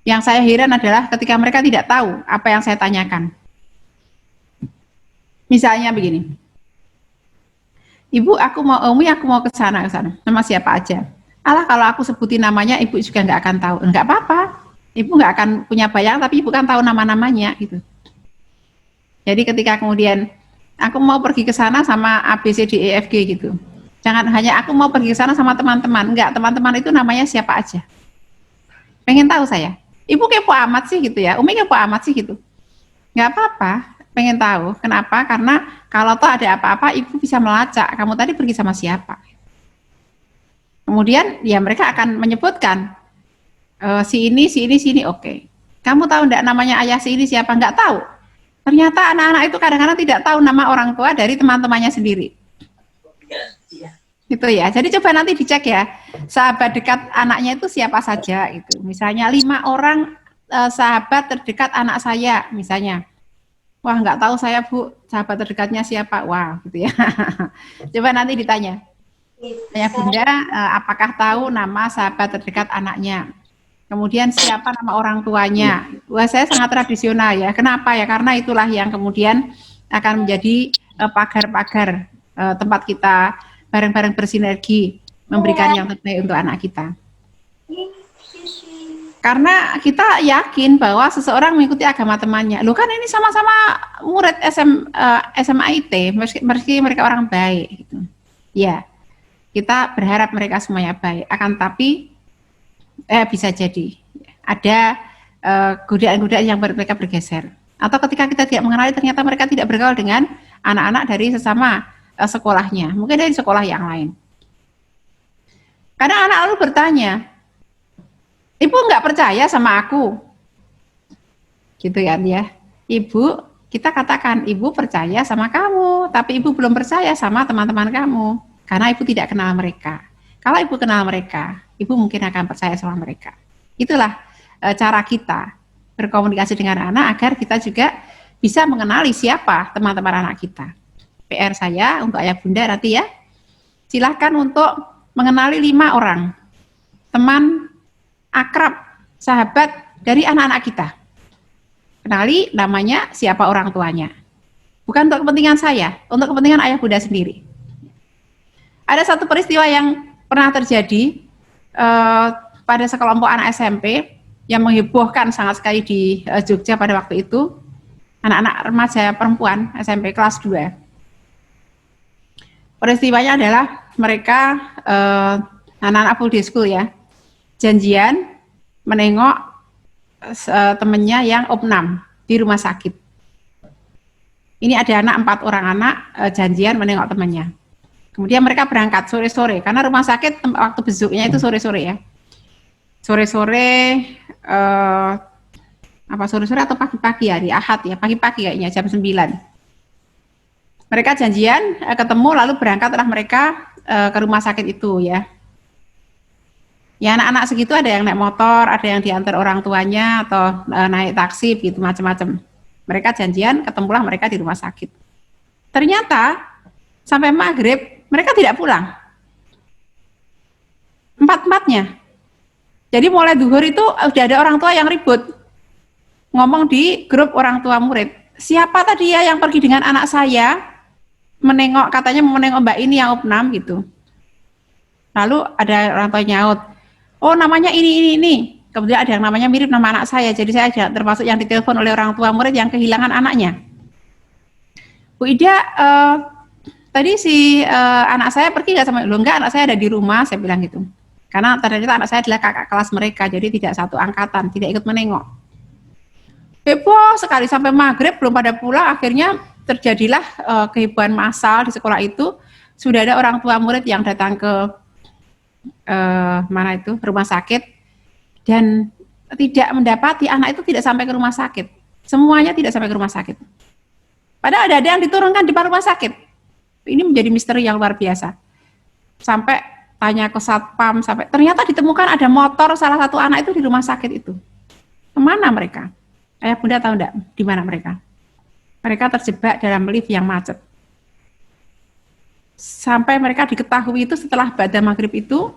Yang saya heran adalah ketika mereka tidak tahu apa yang saya tanyakan. Misalnya begini, Ibu, aku mau ke sana. Nama siapa aja? Alah, kalau aku sebutin namanya, Ibu juga nggak akan tahu. Nggak apa-apa, Ibu nggak akan punya bayangan, tapi Ibu kan tahu nama-namanya, gitu. Jadi ketika kemudian aku mau pergi ke sana sama A, B, C, D, E, F, G gitu. Jangan hanya aku mau pergi ke sana sama teman-teman. Enggak, teman-teman itu namanya siapa aja. Pengen tahu saya. Ibu kepo amat sih gitu ya. Umi kepo amat sih gitu. Enggak apa-apa. Pengen tahu. Kenapa? Karena kalau toh ada apa-apa, ibu bisa melacak. Kamu tadi pergi sama siapa? Kemudian ya mereka akan menyebutkan si ini. Oke. Kamu tahu enggak namanya ayah si ini siapa? Enggak tahu. Ternyata anak-anak itu kadang-kadang tidak tahu nama orang tua dari teman-temannya sendiri. Gitu ya. Jadi coba nanti dicek ya, sahabat dekat anaknya itu siapa saja itu. Misalnya 5 orang sahabat terdekat anak saya misalnya. Wah, nggak tahu saya Bu, sahabat terdekatnya siapa. Wah, gitu ya. Coba nanti ditanya. Ayah bunda, apakah tahu nama sahabat terdekat anaknya? Kemudian siapa nama orang tuanya? Wah, saya sangat tradisional ya. Kenapa ya? Karena itulah yang kemudian akan menjadi pagar-pagar tempat kita bareng-bareng bersinergi memberikan yang terbaik untuk anak kita. Karena kita yakin bahwa seseorang mengikuti agama temannya. Loh kan ini sama-sama murid SMA IT, meski mereka orang baik. Gitu. Ya, kita berharap mereka semuanya baik. Akan tapi bisa jadi ada godaan-godaan yang mereka bergeser. Atau ketika kita tidak mengenali ternyata mereka tidak bergaul dengan anak-anak dari sesama sekolahnya, mungkin dari sekolah yang lain. Kadang anak lalu bertanya, Ibu nggak percaya sama aku, gitu kan ya? Ibu, kita katakan Ibu percaya sama kamu, tapi Ibu belum percaya sama teman-teman kamu, karena Ibu tidak kenal mereka. Kalau Ibu kenal mereka, Ibu mungkin akan percaya sama mereka. Itulah cara kita berkomunikasi dengan anak agar kita juga bisa mengenali siapa teman-teman anak kita. PR saya untuk ayah bunda nanti ya, silahkan untuk mengenali 5 orang, teman, akrab, sahabat dari anak-anak kita. Kenali namanya, siapa orang tuanya. Bukan untuk kepentingan saya, untuk kepentingan ayah bunda sendiri. Ada satu peristiwa yang pernah terjadi pada sekelompok anak SMP yang menghebohkan sangat sekali di Jogja pada waktu itu. Anak-anak remaja perempuan SMP kelas 2. Peristiwanya adalah mereka anak-anak full day school ya, janjian menengok temennya yang opnam di rumah sakit. Ini ada anak 4 orang anak janjian menengok temannya. Kemudian mereka berangkat sore-sore karena rumah sakit waktu besuknya itu sore-sore ya. Sore-sore apa sore-sore atau pagi-pagi hari Ahad ya, pagi-pagi kayaknya jam 9. Mereka janjian ketemu lalu berangkatlah mereka ke rumah sakit itu ya. Ya anak-anak segitu ada yang naik motor, ada yang diantar orang tuanya atau naik taksi gitu macam-macam. Mereka janjian ketemulah mereka di rumah sakit. Ternyata sampai maghrib mereka tidak pulang. 4-4-nya. Jadi mulai duhur itu udah ada orang tua yang ribut. Ngomong di grup orang tua murid. Siapa tadi ya yang pergi dengan anak saya? Menengok, katanya mau menengok mbak ini yang opnam gitu. Lalu ada orang tua nyaut. Oh namanya ini. Kemudian ada yang namanya mirip nama anak saya. Jadi saya termasuk yang ditelepon oleh orang tua murid yang kehilangan anaknya. Bu Ida, tadi si anak saya pergi nggak sama lu? Enggak, anak saya ada di rumah, saya bilang gitu. Karena ternyata anak saya adalah kakak kelas mereka, jadi tidak satu angkatan, tidak ikut menengok. Heboh sekali sampai maghrib belum pada pulang, akhirnya terjadilah kehebohan massal di sekolah itu. Sudah ada orang tua murid yang datang ke mana itu rumah sakit dan tidak mendapati anak itu tidak sampai ke rumah sakit. Semuanya tidak sampai ke rumah sakit. Padahal ada yang diturunkan di rumah sakit. Ini menjadi misteri yang luar biasa. Sampai tanya ke satpam, sampai ternyata ditemukan ada motor salah satu anak itu di rumah sakit itu. Kemana mereka? Ayah bunda tahu enggak di mana mereka? Mereka terjebak dalam lift yang macet. Sampai mereka diketahui itu setelah pada maghrib itu,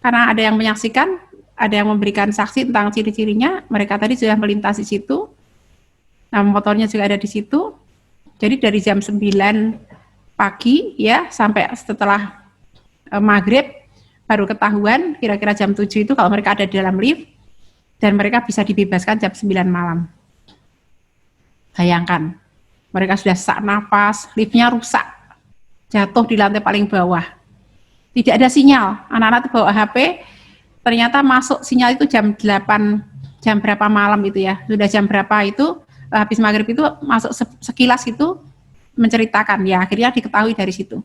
karena ada yang menyaksikan, ada yang memberikan saksi tentang ciri-cirinya, mereka tadi sudah melintasi situ, nah motornya juga ada di situ. Jadi dari jam 9 pagi ya sampai setelah maghrib baru ketahuan kira-kira jam 7 itu kalau mereka ada di dalam lift dan mereka bisa dibebaskan jam 9 malam. Bayangkan, mereka sudah sesak napas, liftnya rusak, jatuh di lantai paling bawah. Tidak ada sinyal, anak-anak itu bawa HP, ternyata masuk sinyal itu jam 8, jam berapa malam itu ya, sudah jam berapa itu, habis maghrib itu masuk sekilas itu menceritakan, ya akhirnya diketahui dari situ.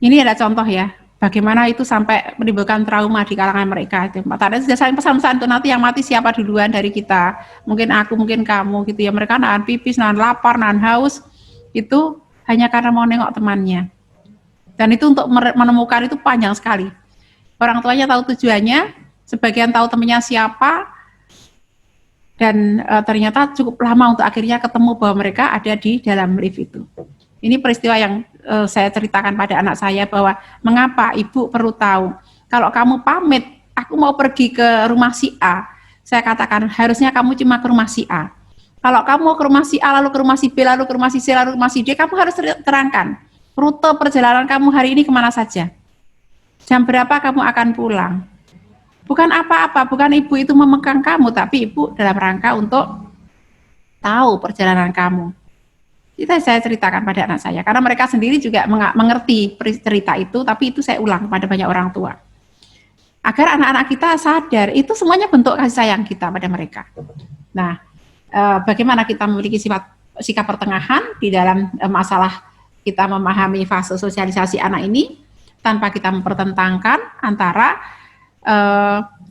Ini ada contoh ya, bagaimana itu sampai menimbulkan trauma di kalangan mereka. Tadi sudah saling pesan-pesan tuh nanti yang mati siapa duluan dari kita, mungkin aku, mungkin kamu gitu ya. Mereka nahan pipis, nahan lapar, nahan haus, itu hanya karena mau nengok temannya. Dan itu untuk menemukan itu panjang sekali. Orang tuanya tahu tujuannya, sebagian tahu temannya siapa, dan ternyata cukup lama untuk akhirnya ketemu bahwa mereka ada di dalam lift itu. Ini peristiwa yang saya ceritakan pada anak saya bahwa mengapa ibu perlu tahu. Kalau kamu pamit, aku mau pergi ke rumah si A, saya katakan harusnya kamu cuma ke rumah si A. Kalau kamu mau ke rumah si A, lalu ke rumah si B, lalu ke rumah si C, lalu ke rumah si D, kamu harus terangkan rute perjalanan kamu hari ini kemana saja. Jam berapa kamu akan pulang. Bukan apa-apa, bukan ibu itu memekang kamu, tapi ibu dalam rangka untuk tahu perjalanan kamu. Itu saya ceritakan pada anak saya, karena mereka sendiri juga mengerti cerita itu, tapi itu saya ulang kepada banyak orang tua. Agar anak-anak kita sadar, itu semuanya bentuk kasih sayang kita pada mereka. Nah, bagaimana kita memiliki sikap pertengahan di dalam masalah kita memahami fase sosialisasi anak ini, tanpa kita mempertentangkan antara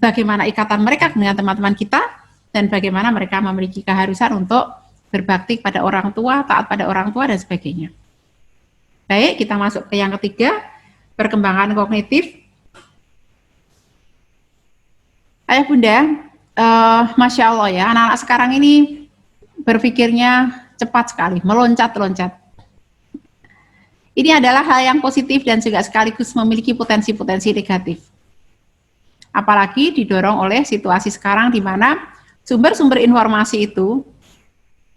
bagaimana ikatan mereka dengan teman-teman kita, dan bagaimana mereka memiliki keharusan untuk berbakti pada orang tua, taat pada orang tua, dan sebagainya. Baik, kita masuk ke yang ketiga, perkembangan kognitif. Ayah bunda, Masya Allah ya, anak-anak sekarang ini berpikirnya cepat sekali, meloncat-loncat. Ini adalah hal yang positif dan juga sekaligus memiliki potensi-potensi negatif. Apalagi didorong oleh situasi sekarang di mana sumber-sumber informasi itu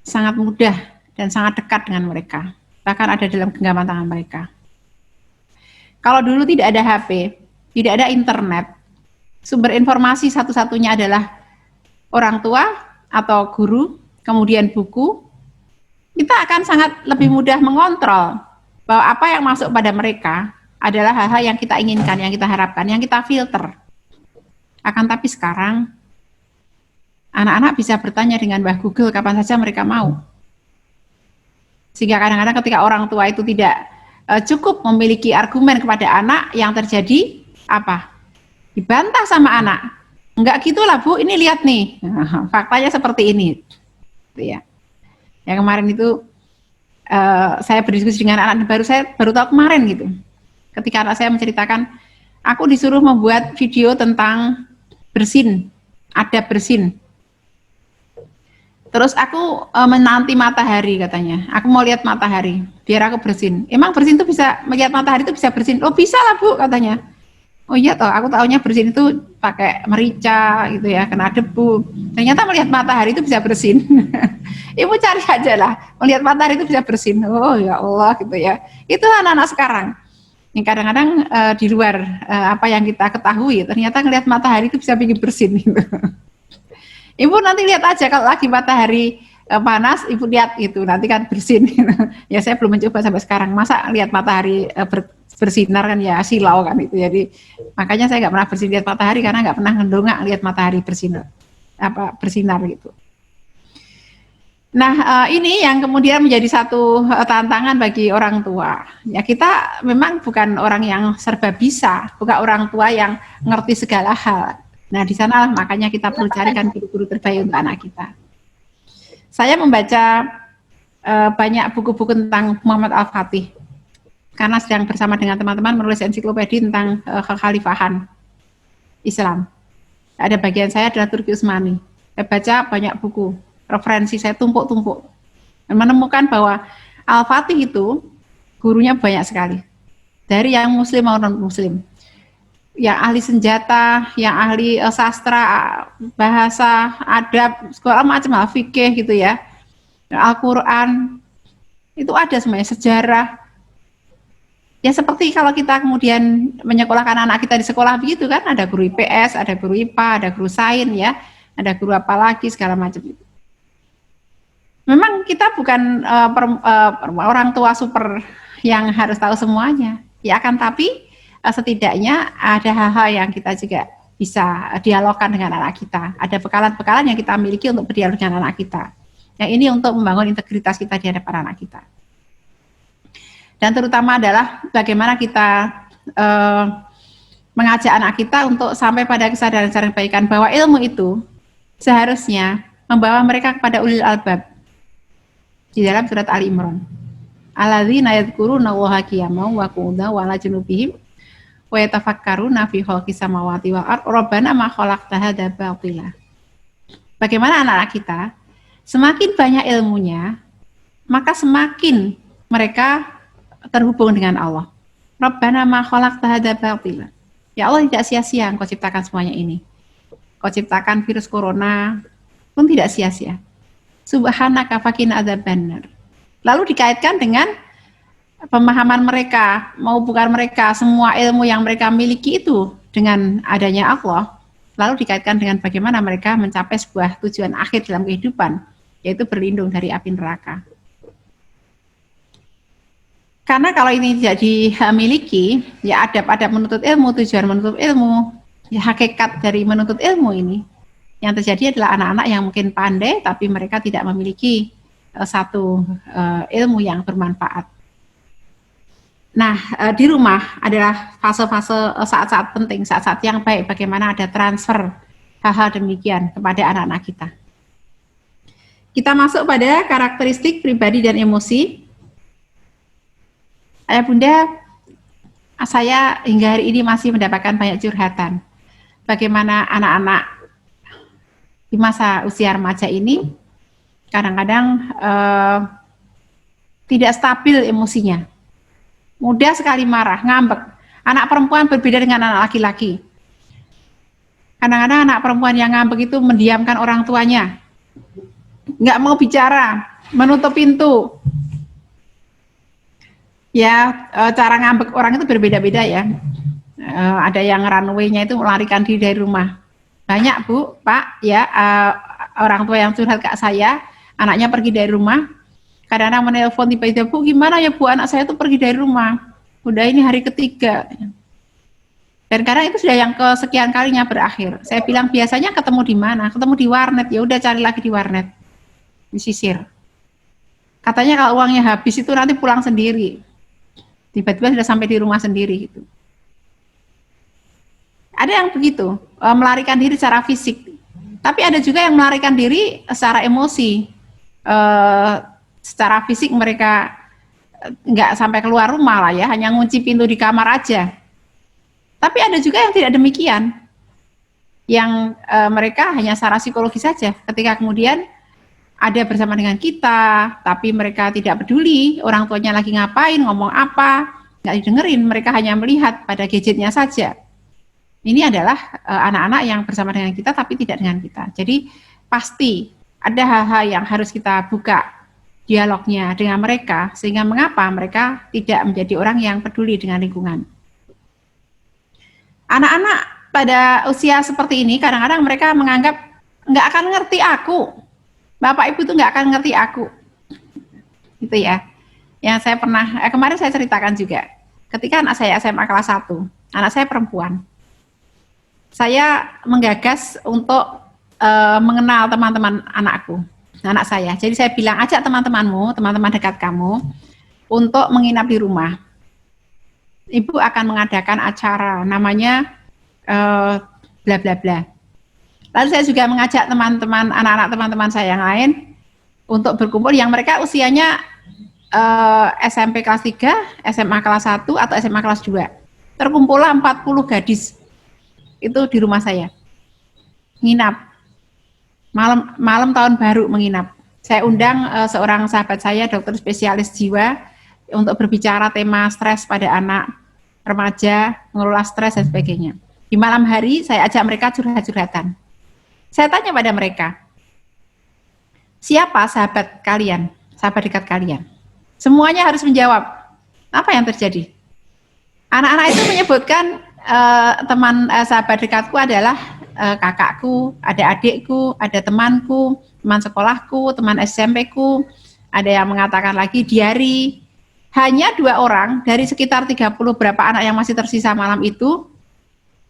sangat mudah dan sangat dekat dengan mereka. Bahkan ada dalam genggaman tangan mereka. Kalau dulu tidak ada HP, tidak ada internet, sumber informasi satu-satunya adalah orang tua atau guru, kemudian buku, kita akan sangat lebih mudah mengontrol bahwa apa yang masuk pada mereka adalah hal-hal yang kita inginkan, yang kita harapkan, yang kita filter. Akan tapi sekarang, anak-anak bisa bertanya dengan Mbah Google kapan saja mereka mau. Sehingga kadang-kadang ketika orang tua itu tidak cukup memiliki argumen kepada anak, yang terjadi apa? Dibantah sama anak. Enggak gitulah Bu, ini lihat nih. Nah, faktanya seperti ini. Gitu ya. Yang kemarin itu saya berdiskusi dengan anak, saya baru tahu kemarin gitu. Ketika anak saya menceritakan, aku disuruh membuat video tentang bersin, adab bersin. Terus aku menanti matahari katanya. Aku mau lihat matahari, biar aku bersin. Emang bersin itu bisa, melihat matahari itu bisa bersin? Oh bisa lah Bu katanya. Oh iya toh, aku taunya bersin itu pakai merica gitu ya, kena debu. Ternyata melihat matahari itu bisa bersin. Ibu cari aja lah, melihat matahari itu bisa bersin. Oh ya Allah gitu ya. Itu anak-anak sekarang. Yang kadang-kadang di luar apa yang kita ketahui, ternyata ngelihat matahari itu bisa bikin bersin. Gitu. Ibu nanti lihat aja kalau lagi matahari panas, ibu lihat itu nanti kan bersin. Gitu. Ya saya belum mencoba sampai sekarang. Masa lihat matahari bersinar kan ya silau kan itu. Jadi makanya saya nggak pernah bersin lihat matahari karena nggak pernah ngedongak lihat matahari bersinar gitu. Nah, ini yang kemudian menjadi satu tantangan bagi orang tua. Ya kita memang bukan orang yang serba bisa, bukan orang tua yang ngerti segala hal. Nah, di sana makanya kita perlu carikan guru-guru terbaik untuk anak kita. Saya membaca banyak buku-buku tentang Muhammad Al-Fatih, karena sedang bersama dengan teman-teman menulis ensiklopedia tentang kekhalifahan Islam. Ada bagian saya adalah Turki Utsmani. Saya baca banyak buku. Referensi saya tumpuk-tumpuk dan menemukan bahwa Al-Fatih itu gurunya banyak sekali, dari yang muslim maupun non-muslim, yang ahli senjata, yang ahli sastra, bahasa, adab, segala macam, fikih gitu ya, Al-Quran, itu ada semuanya, sejarah. Ya seperti kalau kita kemudian menyekolahkan anak kita di sekolah begitu kan, ada guru IPS, ada guru IPA, ada guru sains ya, ada guru apa lagi segala macam itu. Memang kita bukan orang tua super yang harus tahu semuanya. Ya akan tapi setidaknya ada hal-hal yang kita juga bisa dialogkan dengan anak kita. Ada bekalan-bekalan yang kita miliki untuk berdialog dengan anak kita. Yang ini untuk membangun integritas kita di hadapan anak kita. Dan terutama adalah bagaimana kita mengajak anak kita untuk sampai pada kesadaran kebaikan bahwa ilmu itu seharusnya membawa mereka kepada ulil albab. Di dalam surat Ali Imran. Alladzina yadhkuruna Allaha qiyaman wa qu'udan wa 'ala junubihim wa yatafakkaruna fi khalqis samawati wal ardh rabbana ma khalaqta hadza batila. Bagaimana anak-anak kita semakin banyak ilmunya, maka semakin mereka terhubung dengan Allah. Rabbana ma khalaqta hadza batila. Ya Allah, tidak sia-sia Engkau ciptakan semuanya ini. Kau ciptakan virus corona pun tidak sia-sia. Subhanaka faqina adzabannar. Lalu dikaitkan dengan pemahaman mereka, mau bukan mereka, semua ilmu yang mereka miliki itu dengan adanya Allah, lalu dikaitkan dengan bagaimana mereka mencapai sebuah tujuan akhir dalam kehidupan, yaitu berlindung dari api neraka. Karena kalau ini tidak dimiliki, ya adab-adab menuntut ilmu, tujuan menuntut ilmu, ya hakikat dari menuntut ilmu ini, yang terjadi adalah anak-anak yang mungkin pandai, tapi mereka tidak memiliki satu ilmu yang bermanfaat. Nah, di rumah adalah fase-fase saat-saat penting, saat-saat yang baik, bagaimana ada transfer hal-hal demikian kepada anak-anak kita. Kita masuk pada karakteristik pribadi dan emosi. Ayah bunda, saya hingga hari ini masih mendapatkan banyak curhatan. Bagaimana anak-anak di masa usia remaja ini kadang-kadang tidak stabil emosinya. mudah sekali marah, ngambek. Anak perempuan berbeda dengan anak laki-laki. Kadang-kadang anak perempuan yang ngambek itu mendiamkan orang tuanya, nggak mau bicara, menutup pintu. Ya, cara ngambek orang itu berbeda-beda ya. Ada yang runway-nya itu melarikan diri dari rumah. Banyak Bu, Pak, ya orang tua yang curhat ke saya, anaknya pergi dari rumah. Kadang-kadang menelpon tiba-tiba, Bu, gimana ya Bu, anak saya tuh pergi dari rumah. Udah ini hari ketiga. Dan kadang itu sudah yang kesekian kalinya berakhir. Saya bilang biasanya ketemu di mana? Ketemu di warnet. Ya udah cari lagi di warnet, disisir. Katanya kalau uangnya habis itu nanti pulang sendiri. Tiba-tiba sudah sampai di rumah sendiri gitu. Ada yang begitu, melarikan diri secara fisik. Tapi ada juga yang melarikan diri secara emosi. Secara fisik mereka nggak sampai keluar rumah lah ya, hanya ngunci pintu di kamar aja. Tapi ada juga yang tidak demikian, yang mereka hanya secara psikologis saja. Ketika kemudian ada bersama dengan kita, tapi mereka tidak peduli orang tuanya lagi ngapain, ngomong apa, nggak didengerin, mereka hanya melihat pada gadgetnya saja. Ini adalah anak-anak yang bersama dengan kita, tapi tidak dengan kita. Jadi pasti ada hal-hal yang harus kita buka dialognya dengan mereka, sehingga mengapa mereka tidak menjadi orang yang peduli dengan lingkungan. Anak-anak pada usia seperti ini, kadang-kadang mereka menganggap nggak akan ngerti aku. Bapak Ibu itu nggak akan ngerti aku. Gitu ya. Yang saya pernah, kemarin saya ceritakan juga. Ketika anak saya SMA kelas 1, anak saya perempuan. Saya menggagas untuk mengenal teman-teman anak saya. Jadi saya bilang, ajak teman-temanmu, teman-teman dekat kamu, untuk menginap di rumah. Ibu akan mengadakan acara namanya bla bla bla. Lalu saya juga mengajak teman-teman, anak-anak teman-teman saya yang lain untuk berkumpul yang mereka usianya SMP kelas 3, SMA kelas 1 atau SMA kelas 2. Terkumpullah 40 gadis itu di rumah saya. Nginap. Malam tahun baru menginap. Saya undang seorang sahabat saya, dokter spesialis jiwa, untuk berbicara tema stres pada anak remaja, mengelola stres dan sebagainya. Di malam hari saya ajak mereka curhat-curhatan. Saya tanya pada mereka, siapa sahabat kalian, sahabat dekat kalian? Semuanya harus menjawab. Apa yang terjadi? Anak-anak itu menyebutkan sahabat dekatku adalah kakakku, ada adikku, ada temanku, teman sekolahku, teman SMP-ku, ada yang mengatakan lagi diari. Hanya 2 orang dari sekitar 30 berapa anak yang masih tersisa malam itu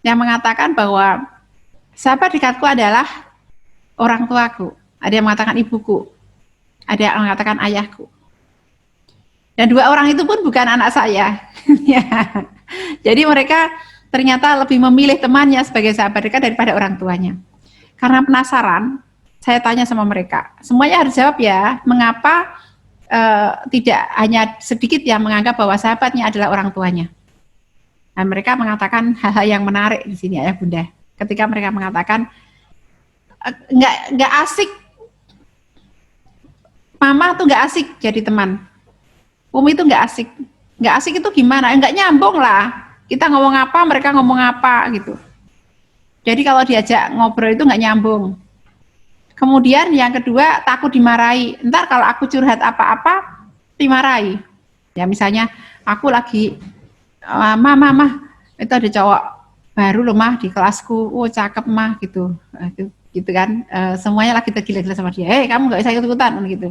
yang mengatakan bahwa sahabat dekatku adalah orang tuaku. Ada yang mengatakan ibuku, ada yang mengatakan ayahku. Dan 2 orang itu pun bukan anak saya. Jadi mereka ternyata lebih memilih temannya sebagai sahabat dekat daripada orang tuanya. Karena penasaran, saya tanya sama mereka. Semuanya harus jawab ya, mengapa tidak hanya sedikit yang menganggap bahwa sahabatnya adalah orang tuanya. Nah, mereka mengatakan hal-hal yang menarik di sini ya Bunda. Ketika mereka mengatakan nggak asik, mama tuh nggak asik jadi teman. Umi itu nggak asik. Nggak asik itu gimana? Nggak nyambung lah. Kita ngomong apa, mereka ngomong apa gitu. Jadi kalau diajak ngobrol itu nggak nyambung. Kemudian yang kedua, takut dimarahi. Ntar kalau aku curhat apa-apa, dimarahi. Ya misalnya, aku lagi, mah, itu ada cowok baru loh mah di kelasku, oh cakep mah gitu. Gitu kan, semuanya lagi tergila-gila sama dia. Kamu nggak bisa ikut-ikutan gitu.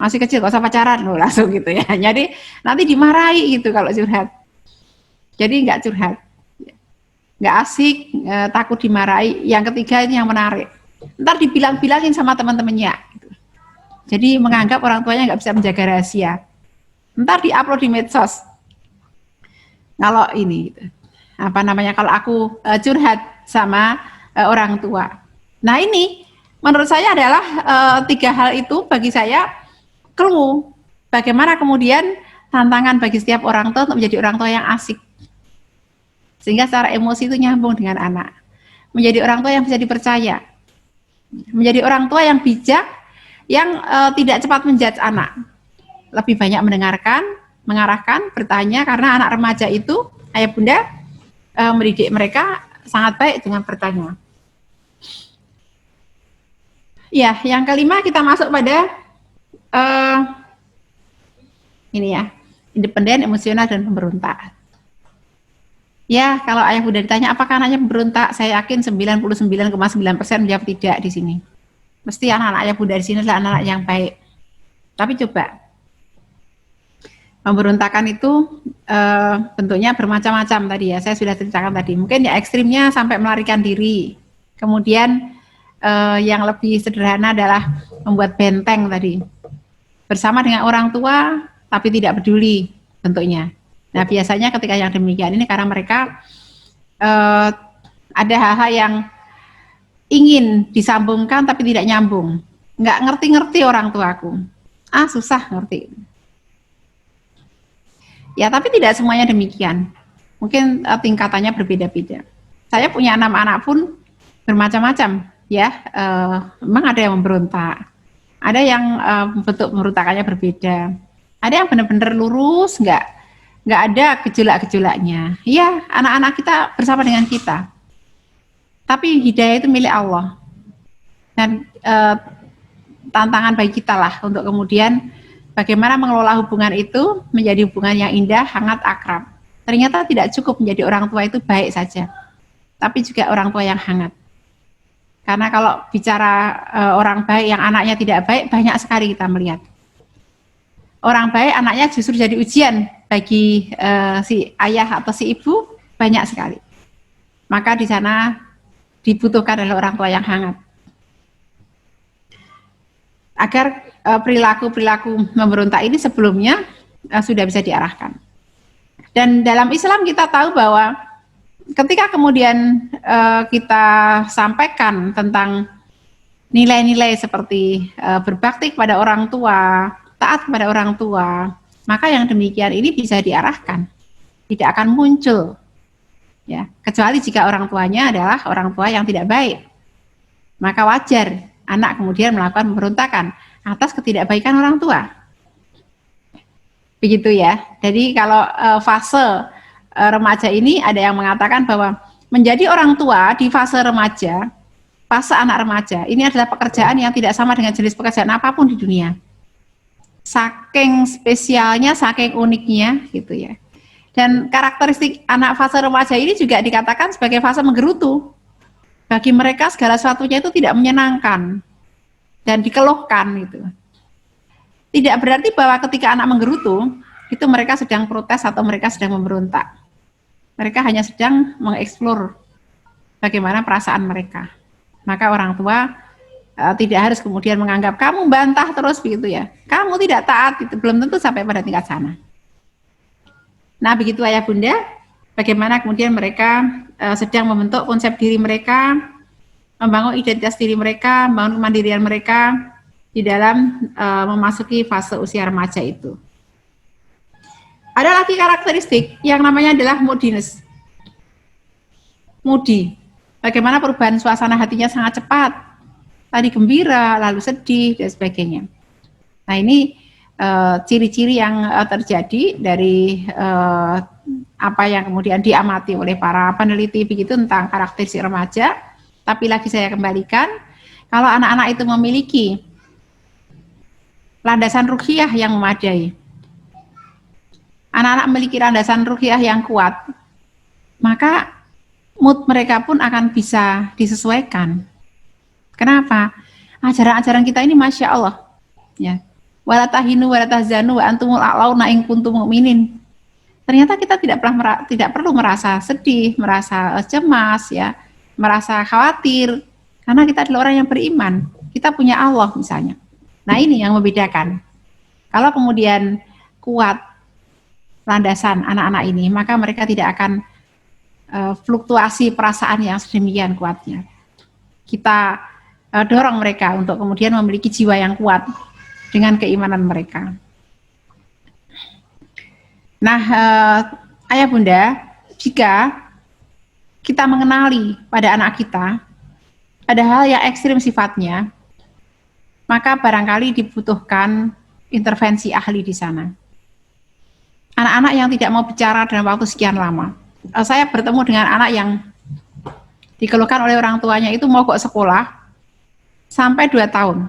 Masih kecil, gak usah pacaran loh, langsung gitu ya. Jadi nanti dimarahi gitu kalau curhat. Jadi nggak curhat. Nggak asik, takut dimarahi. Yang ketiga ini yang menarik. Ntar dibilang-bilangin sama teman-temannya. Gitu. Jadi menganggap orang tuanya nggak bisa menjaga rahasia. Ntar diupload di medsos. Kalau ini, gitu. Kalau aku curhat sama orang tua. Nah ini, menurut saya adalah 3 hal itu bagi saya clue. Bagaimana kemudian tantangan bagi setiap orang tua untuk menjadi orang tua yang asik. Sehingga secara emosi itu nyambung dengan anak. Menjadi orang tua yang bisa dipercaya. Menjadi orang tua yang bijak, yang tidak cepat menjudge anak. Lebih banyak mendengarkan, mengarahkan, bertanya, karena anak remaja itu, ayah bunda, mendidik mereka sangat baik dengan bertanya. Ya, yang kelima kita masuk pada ini ya, independen, emosional, dan pemberontak. Ya, kalau ayah bunda ditanya apakah anaknya pemberontak, saya yakin 99,9% menjawab tidak di sini. Mesti anak-anak ayah bunda di sini adalah anak-anak yang baik. Tapi coba, pemberontakan itu bentuknya bermacam-macam tadi ya, saya sudah ceritakan tadi. Mungkin ya ekstrimnya sampai melarikan diri. Kemudian yang lebih sederhana adalah membuat benteng tadi. Bersama dengan orang tua, tapi tidak peduli bentuknya. Nah, biasanya ketika yang demikian ini karena mereka ada hal-hal yang ingin disambungkan tapi tidak nyambung. Nggak ngerti-ngerti orang tuaku. Susah ngerti. Ya, tapi tidak semuanya demikian. Mungkin tingkatannya berbeda-beda. Saya punya 6 anak pun bermacam-macam, ya. Memang ada yang memberontak. Ada yang bentuk pemberontakannya berbeda. Ada yang benar-benar lurus, nggak ada gejolak-gejolaknya. Ya, anak-anak kita bersama dengan kita. Tapi hidayah itu milik Allah. Dan tantangan bagi kita lah untuk kemudian bagaimana mengelola hubungan itu menjadi hubungan yang indah, hangat, akrab. Ternyata tidak cukup menjadi orang tua itu baik saja, tapi juga orang tua yang hangat. Karena kalau bicara orang baik yang anaknya tidak baik, banyak sekali kita melihat. Orang baik anaknya justru jadi ujian bagi si ayah atau si ibu, banyak sekali. Maka di sana dibutuhkan adalah orang tua yang hangat. Agar perilaku-perilaku memberontak ini sebelumnya sudah bisa diarahkan. Dan dalam Islam kita tahu bahwa ketika kemudian kita sampaikan tentang nilai-nilai seperti berbakti kepada orang tua, taat kepada orang tua, maka yang demikian ini bisa diarahkan, tidak akan muncul, ya, kecuali jika orang tuanya adalah orang tua yang tidak baik, maka wajar anak kemudian melakukan pemberontakan atas ketidakbaikan orang tua. Begitu ya. Jadi kalau fase remaja ini ada yang mengatakan bahwa menjadi orang tua di fase remaja, fase anak remaja, ini adalah pekerjaan yang tidak sama dengan jenis pekerjaan apapun di dunia. Saking spesialnya, saking uniknya gitu ya. Dan karakteristik anak fase remaja ini juga dikatakan sebagai fase menggerutu. Bagi mereka segala sesuatunya itu tidak menyenangkan dan dikeluhkan gitu. Tidak berarti bahwa ketika anak menggerutu itu mereka sedang protes atau mereka sedang memberontak. Mereka hanya sedang mengeksplor bagaimana perasaan mereka. Maka orang tua tidak harus kemudian menganggap kamu bantah terus begitu ya. Kamu tidak taat, itu belum tentu sampai pada tingkat sana. Nah, begitu ayah bunda, bagaimana kemudian mereka sedang membentuk konsep diri mereka, membangun identitas diri mereka, membangun kemandirian mereka di dalam memasuki fase usia remaja itu. Ada lagi karakteristik yang namanya adalah moodiness. Moody. Bagaimana perubahan suasana hatinya sangat cepat. Tadi gembira, lalu sedih, dan sebagainya. Nah, ini ciri-ciri yang terjadi dari apa yang kemudian diamati oleh para peneliti begitu tentang karakteristik remaja. Tapi lagi saya kembalikan, kalau anak-anak itu memiliki landasan ruhiyah yang memadai, anak-anak memiliki landasan ruhiyah yang kuat, maka mood mereka pun akan bisa disesuaikan. Kenapa? Ajaran-ajaran kita ini Masya Allah, ya. Wala tahinu wala tahzanu wa antumul a'launa in kuntum mu'minin. Ternyata kita tidak perlu merasa sedih, merasa cemas, ya, merasa khawatir, karena kita adalah orang yang beriman. Kita punya Allah misalnya. Nah, ini yang membedakan. Kalau kemudian kuat landasan anak-anak ini, maka mereka tidak akan fluktuasi perasaan yang sedemikian kuatnya. Kita dorong mereka untuk kemudian memiliki jiwa yang kuat dengan keimanan mereka. Nah, ayah bunda, jika kita mengenali pada anak kita ada hal yang ekstrim sifatnya, maka barangkali dibutuhkan intervensi ahli di sana. anak-anak yang tidak mau bicara dalam waktu sekian lama. Saya bertemu dengan anak yang dikeluhkan oleh orang tuanya itu mogok sekolah sampai 2 tahun.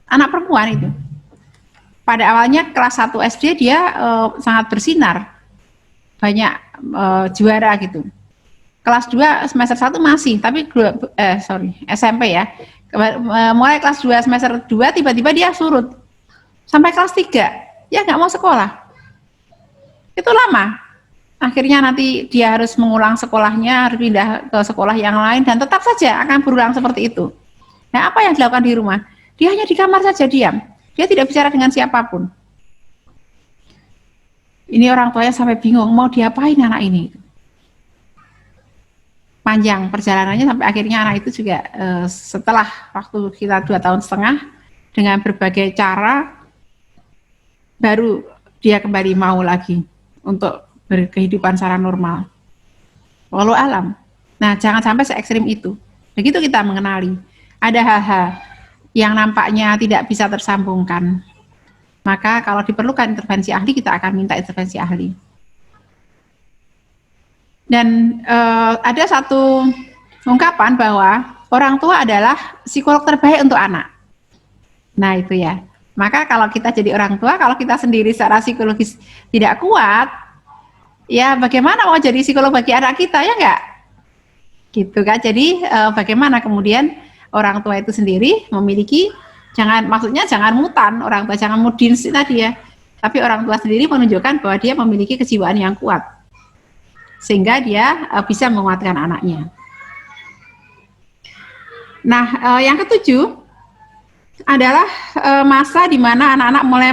Anak perempuan itu. Pada awalnya kelas 1 SD dia sangat bersinar, banyak juara gitu. Kelas 2 semester 1 masih, tapi SMP ya. Mulai kelas 2 semester 2 tiba-tiba dia surut. Sampai kelas 3, ya nggak mau sekolah. Itu lama. Akhirnya nanti dia harus mengulang sekolahnya, harus pindah ke sekolah yang lain, dan tetap saja akan berulang seperti itu. Nah, apa yang dilakukan di rumah? Dia hanya di kamar saja diam. Dia tidak bicara dengan siapapun. Ini orang tuanya sampai bingung, mau diapain anak ini? Panjang perjalanannya sampai akhirnya anak itu juga setelah waktu kita 2,5 tahun dengan berbagai cara baru dia kembali mau lagi untuk berkehidupan secara normal. Walau alam. Nah, jangan sampai se ekstrim itu. Begitu kita mengenali ada hal-hal yang nampaknya tidak bisa tersambungkan, maka kalau diperlukan intervensi ahli, kita akan minta intervensi ahli. Dan ada satu ungkapan bahwa orang tua adalah psikolog terbaik untuk anak. Nah itu ya. Maka kalau kita jadi orang tua, kalau kita sendiri secara psikologis tidak kuat, ya bagaimana mau jadi psikolog bagi anak kita, ya enggak? Gitu kan. Jadi bagaimana kemudian orang tua itu sendiri memiliki, maksudnya jangan mutan, orang tua jangan mudin tadi ya, tapi orang tua sendiri menunjukkan bahwa dia memiliki kejiwaan yang kuat, sehingga dia bisa menguatkan anaknya. Nah, yang ketujuh adalah masa di mana anak-anak mulai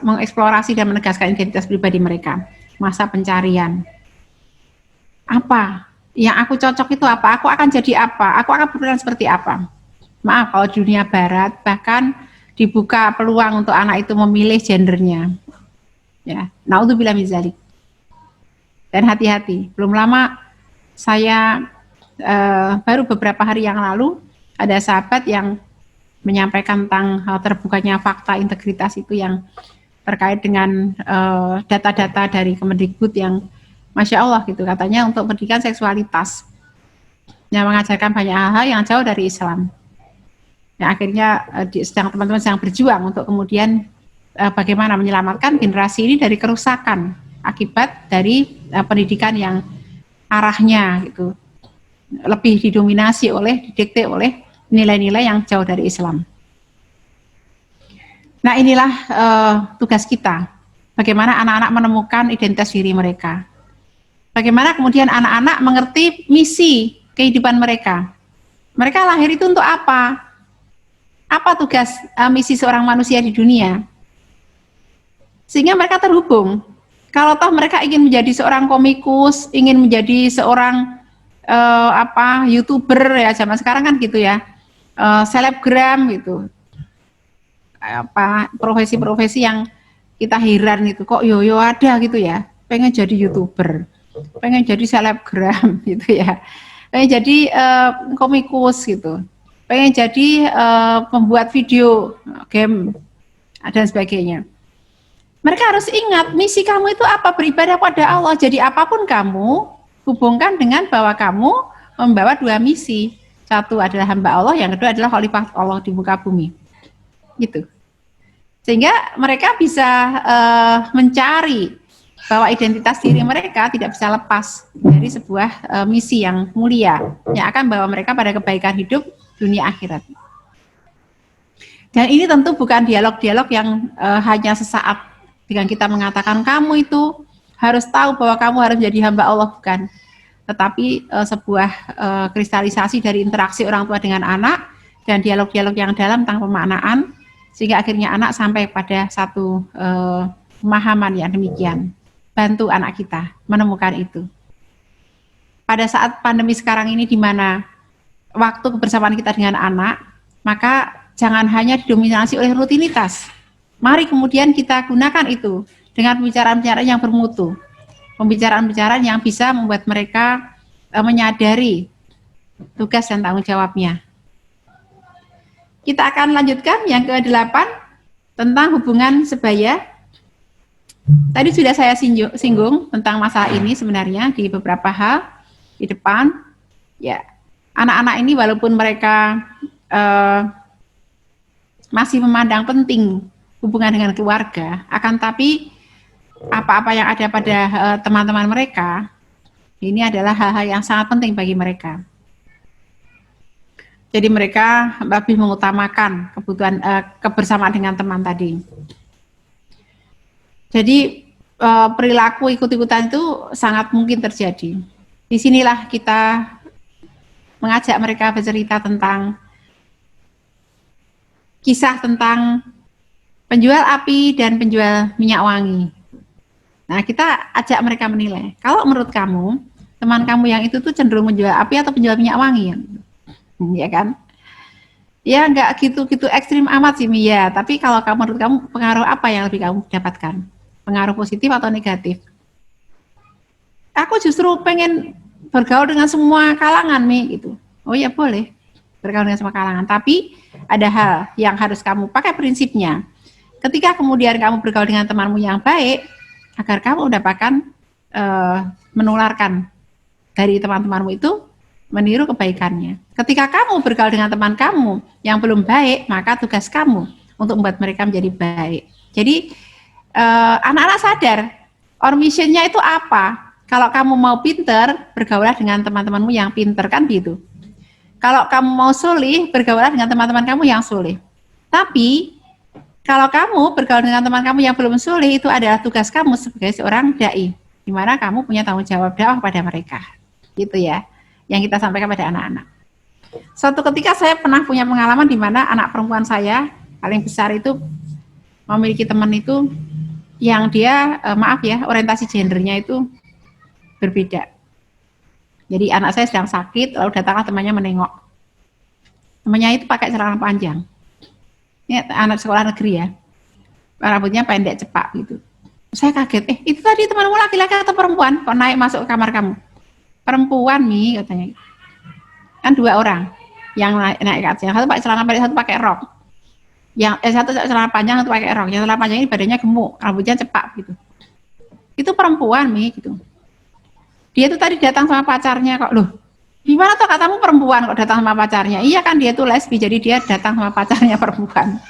mengeksplorasi dan menegaskan identitas pribadi mereka, masa pencarian. Apa yang aku cocok itu apa? Aku akan jadi apa? Aku akan berperan seperti apa? Maaf, kalau di dunia barat bahkan dibuka peluang untuk anak itu memilih gendernya. Ya, naudzubillah min dzalik. Dan hati-hati, belum lama saya baru beberapa hari yang lalu ada sahabat yang menyampaikan tentang terbukanya fakta integritas itu yang terkait dengan data-data dari Kemendikbud yang Masya Allah gitu, katanya untuk pendidikan seksualitas yang mengajarkan banyak hal yang jauh dari Islam. Ya, akhirnya teman-teman sedang berjuang untuk kemudian bagaimana menyelamatkan generasi ini dari kerusakan akibat dari pendidikan yang arahnya gitu lebih didikte oleh nilai-nilai yang jauh dari Islam. Nah, inilah tugas kita. Bagaimana anak-anak menemukan identitas diri mereka. Bagaimana kemudian anak-anak mengerti misi kehidupan mereka. Mereka lahir itu untuk apa? Apa tugas misi seorang manusia di dunia? Sehingga mereka terhubung. Kalau toh mereka ingin menjadi seorang komikus, ingin menjadi seorang YouTuber ya zaman sekarang kan gitu ya. Selebgram gitu. Profesi-profesi yang kita heran itu kok yo ada gitu ya. Pengen jadi YouTuber, pengen jadi selebgram gitu ya, pengen jadi komikus gitu, pengen jadi pembuat video game dan sebagainya. Mereka harus ingat misi kamu itu apa, beribadah pada Allah. Jadi apapun kamu hubungkan dengan bahwa kamu membawa 2 misi. Satu adalah hamba Allah, yang kedua adalah khalifah Allah di muka bumi. Gitu. Sehingga mereka bisa mencari bahwa identitas diri mereka tidak bisa lepas dari sebuah misi yang mulia yang akan bawa mereka pada kebaikan hidup dunia akhirat. Dan ini tentu bukan dialog-dialog yang hanya sesaat dengan kita mengatakan kamu itu harus tahu bahwa kamu harus menjadi hamba Allah, bukan. Tetapi sebuah kristalisasi dari interaksi orang tua dengan anak dan dialog-dialog yang dalam tentang pemaknaan sehingga akhirnya anak sampai pada satu pemahaman yang demikian. Bantu anak kita menemukan itu. Pada saat pandemi sekarang ini di mana waktu kebersamaan kita dengan anak, maka jangan hanya didominasi oleh rutinitas. Mari kemudian kita gunakan itu dengan pembicaraan-pembicaraan yang bermutu. Pembicaraan-pembicaraan yang bisa membuat mereka menyadari tugas dan tanggung jawabnya. Kita akan lanjutkan yang ke-8 tentang hubungan sebaya Tadi sudah saya singgung tentang masalah ini sebenarnya di beberapa hal di depan. Ya, anak-anak ini walaupun mereka masih memandang penting hubungan dengan keluarga, akan tapi apa-apa yang ada pada teman-teman mereka, ini adalah hal-hal yang sangat penting bagi mereka. Jadi mereka lebih mengutamakan kebutuhan kebersamaan dengan teman tadi. Jadi perilaku ikut-ikutan itu sangat mungkin terjadi. Disinilah kita mengajak mereka bercerita tentang kisah tentang penjual api dan penjual minyak wangi. Nah, kita ajak mereka menilai. Kalau menurut kamu, teman kamu yang itu tuh cenderung menjual api atau penjual minyak wangi? Ya kan? Ya nggak gitu-gitu ekstrim amat sih Mia, tapi kalau kamu menurut kamu pengaruh apa yang lebih kamu dapatkan? Pengaruh positif atau negatif? Aku justru pengen bergaul dengan semua kalangan Mi gitu. Oh ya boleh bergaul dengan semua kalangan, tapi ada hal yang harus kamu pakai prinsipnya. Ketika kemudian kamu bergaul dengan temanmu yang baik, agar kamu mendapatkan menularkan dari teman-temanmu itu meniru kebaikannya. Ketika kamu bergaul dengan teman kamu yang belum baik, maka tugas kamu untuk membuat mereka menjadi baik. Jadi anak-anak sadar, our mission-nya itu apa? Kalau kamu mau pinter, bergaulah dengan teman-temanmu yang pinter, kan gitu. Kalau kamu mau sulih, bergaulah dengan teman-teman kamu yang sulih. Tapi kalau kamu bergaul dengan teman kamu yang belum sulih, itu adalah tugas kamu sebagai seorang dai, di mana kamu punya tanggung jawab dakwah pada mereka. Gitu ya, yang kita sampaikan pada anak-anak. Suatu ketika saya pernah punya pengalaman di mana anak perempuan saya paling besar itu memiliki teman itu yang dia maaf ya, orientasi gendernya itu berbeda. Jadi anak saya sedang sakit, lalu datanglah temannya menengok. Temannya itu pakai celana panjang. Ini anak sekolah negeri ya, rambutnya pendek cepak gitu. Saya kaget, itu tadi temanmu laki-laki atau perempuan? Kok naik masuk ke kamar kamu? Perempuan nih katanya. Kan 2 orang yang naik ke atas. Yang satu pakai celana pendek, satu pakai rok. Yang satu celana panjang, satu pakai rok. Yang celana panjang ini badannya gemuk, rambutnya cepak gitu. Itu perempuan nih gitu. Dia tuh tadi datang sama pacarnya kok, loh. Gimana tuh katamu perempuan kok datang sama pacarnya? Iya kan dia tuh lesbi, jadi dia datang sama pacarnya perempuan.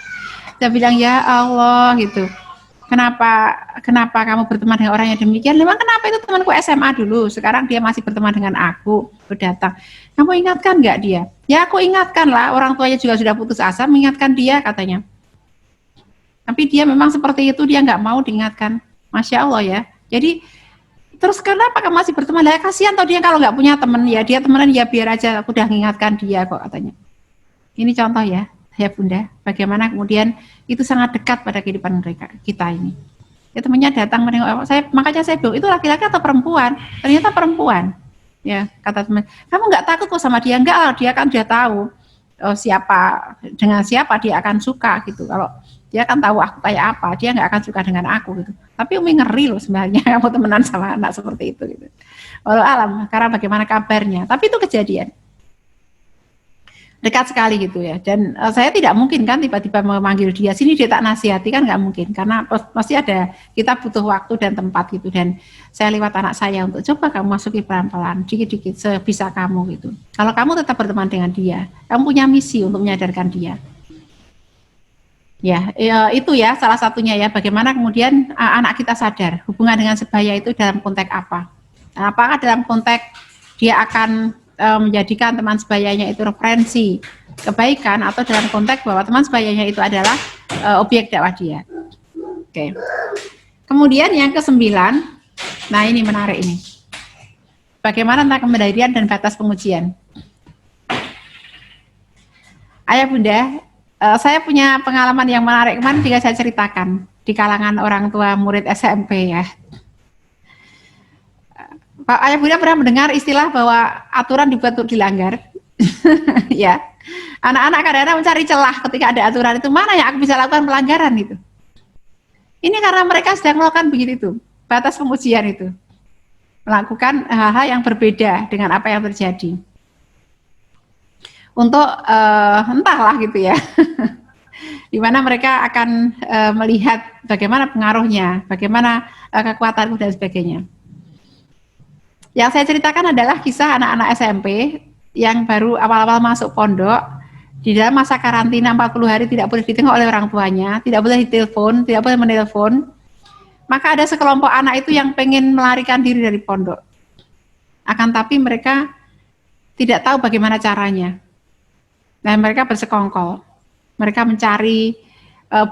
Saya bilang ya Allah gitu. Kenapa kamu berteman dengan orang yang demikian? Memang kenapa itu temanku SMA dulu, sekarang dia masih berteman dengan aku, datang. Kamu ingatkan nggak dia? Ya aku ingatkan lah, orang tuanya juga sudah putus asa, mengingatkan dia katanya. Tapi dia memang seperti itu, dia nggak mau diingatkan. Masya Allah ya. Jadi terus kenapa kamu masih berteman? Lah kasihan tau dia kalau nggak punya teman, ya dia temenan ya biar aja, aku udah mengingatkan dia kok katanya. Ini contoh ya Bunda, bagaimana kemudian itu sangat dekat pada kehidupan kita ini. Ya temannya datang menengok saya, makanya saya bilang itu laki-laki atau perempuan? Ternyata perempuan. Ya kata teman, kamu nggak takut kok sama dia? Enggak lah, dia kan sudah tahu dengan siapa dia akan suka gitu. Kalau dia kan tahu aku kayak apa, dia nggak akan suka dengan aku gitu. Tapi Umi ngeri loh sebenarnya kamu temenan sama anak seperti itu gitu. Walau alam, karena bagaimana kabarnya. Tapi itu kejadian. Dekat sekali gitu ya. Dan saya tidak mungkin kan tiba-tiba memanggil dia, sini dia tak nasihati, kan nggak mungkin. Karena pasti ada, kita butuh waktu dan tempat gitu. Dan saya lewat anak saya untuk coba kamu masuki pelan-pelan, dikit-dikit sebisa kamu gitu. Kalau kamu tetap berteman dengan dia, kamu punya misi untuk menyadarkan dia. Ya, itu ya salah satunya ya, bagaimana kemudian anak kita sadar hubungan dengan sebaya itu dalam konteks apa. Nah, apakah dalam konteks dia akan menjadikan teman sebayanya itu referensi kebaikan, atau dalam konteks bahwa teman sebayanya itu adalah objek dakwah dia. Oke. Kemudian yang ke-9, nah ini menarik ini. Bagaimana tentang kemandirian dan batas pengujian. Ayah Bunda, saya punya pengalaman yang menarik kemarin juga saya ceritakan di kalangan orang tua murid SMP ya. Pak Ayah Bunda pernah mendengar istilah bahwa aturan dibuat untuk dilanggar? Ya, anak-anak kadang-kadang mencari celah ketika ada aturan itu, mana yang aku bisa lakukan pelanggaran itu. Ini karena mereka sedang melakukan begitu itu, batas pengujian itu, melakukan hal-hal yang berbeda dengan apa yang terjadi. Untuk entahlah gitu ya. di mana mereka akan melihat bagaimana pengaruhnya, bagaimana kekuatanku dan sebagainya. Yang saya ceritakan adalah kisah anak-anak SMP yang baru awal-awal masuk pondok. Di dalam masa karantina 40 hari tidak boleh ditengok oleh orang tuanya, tidak boleh ditelepon, tidak boleh menelpon. Maka ada sekelompok anak itu yang pengen melarikan diri dari pondok. Akan tapi mereka tidak tahu bagaimana caranya. Dan mereka bersekongkol. Mereka mencari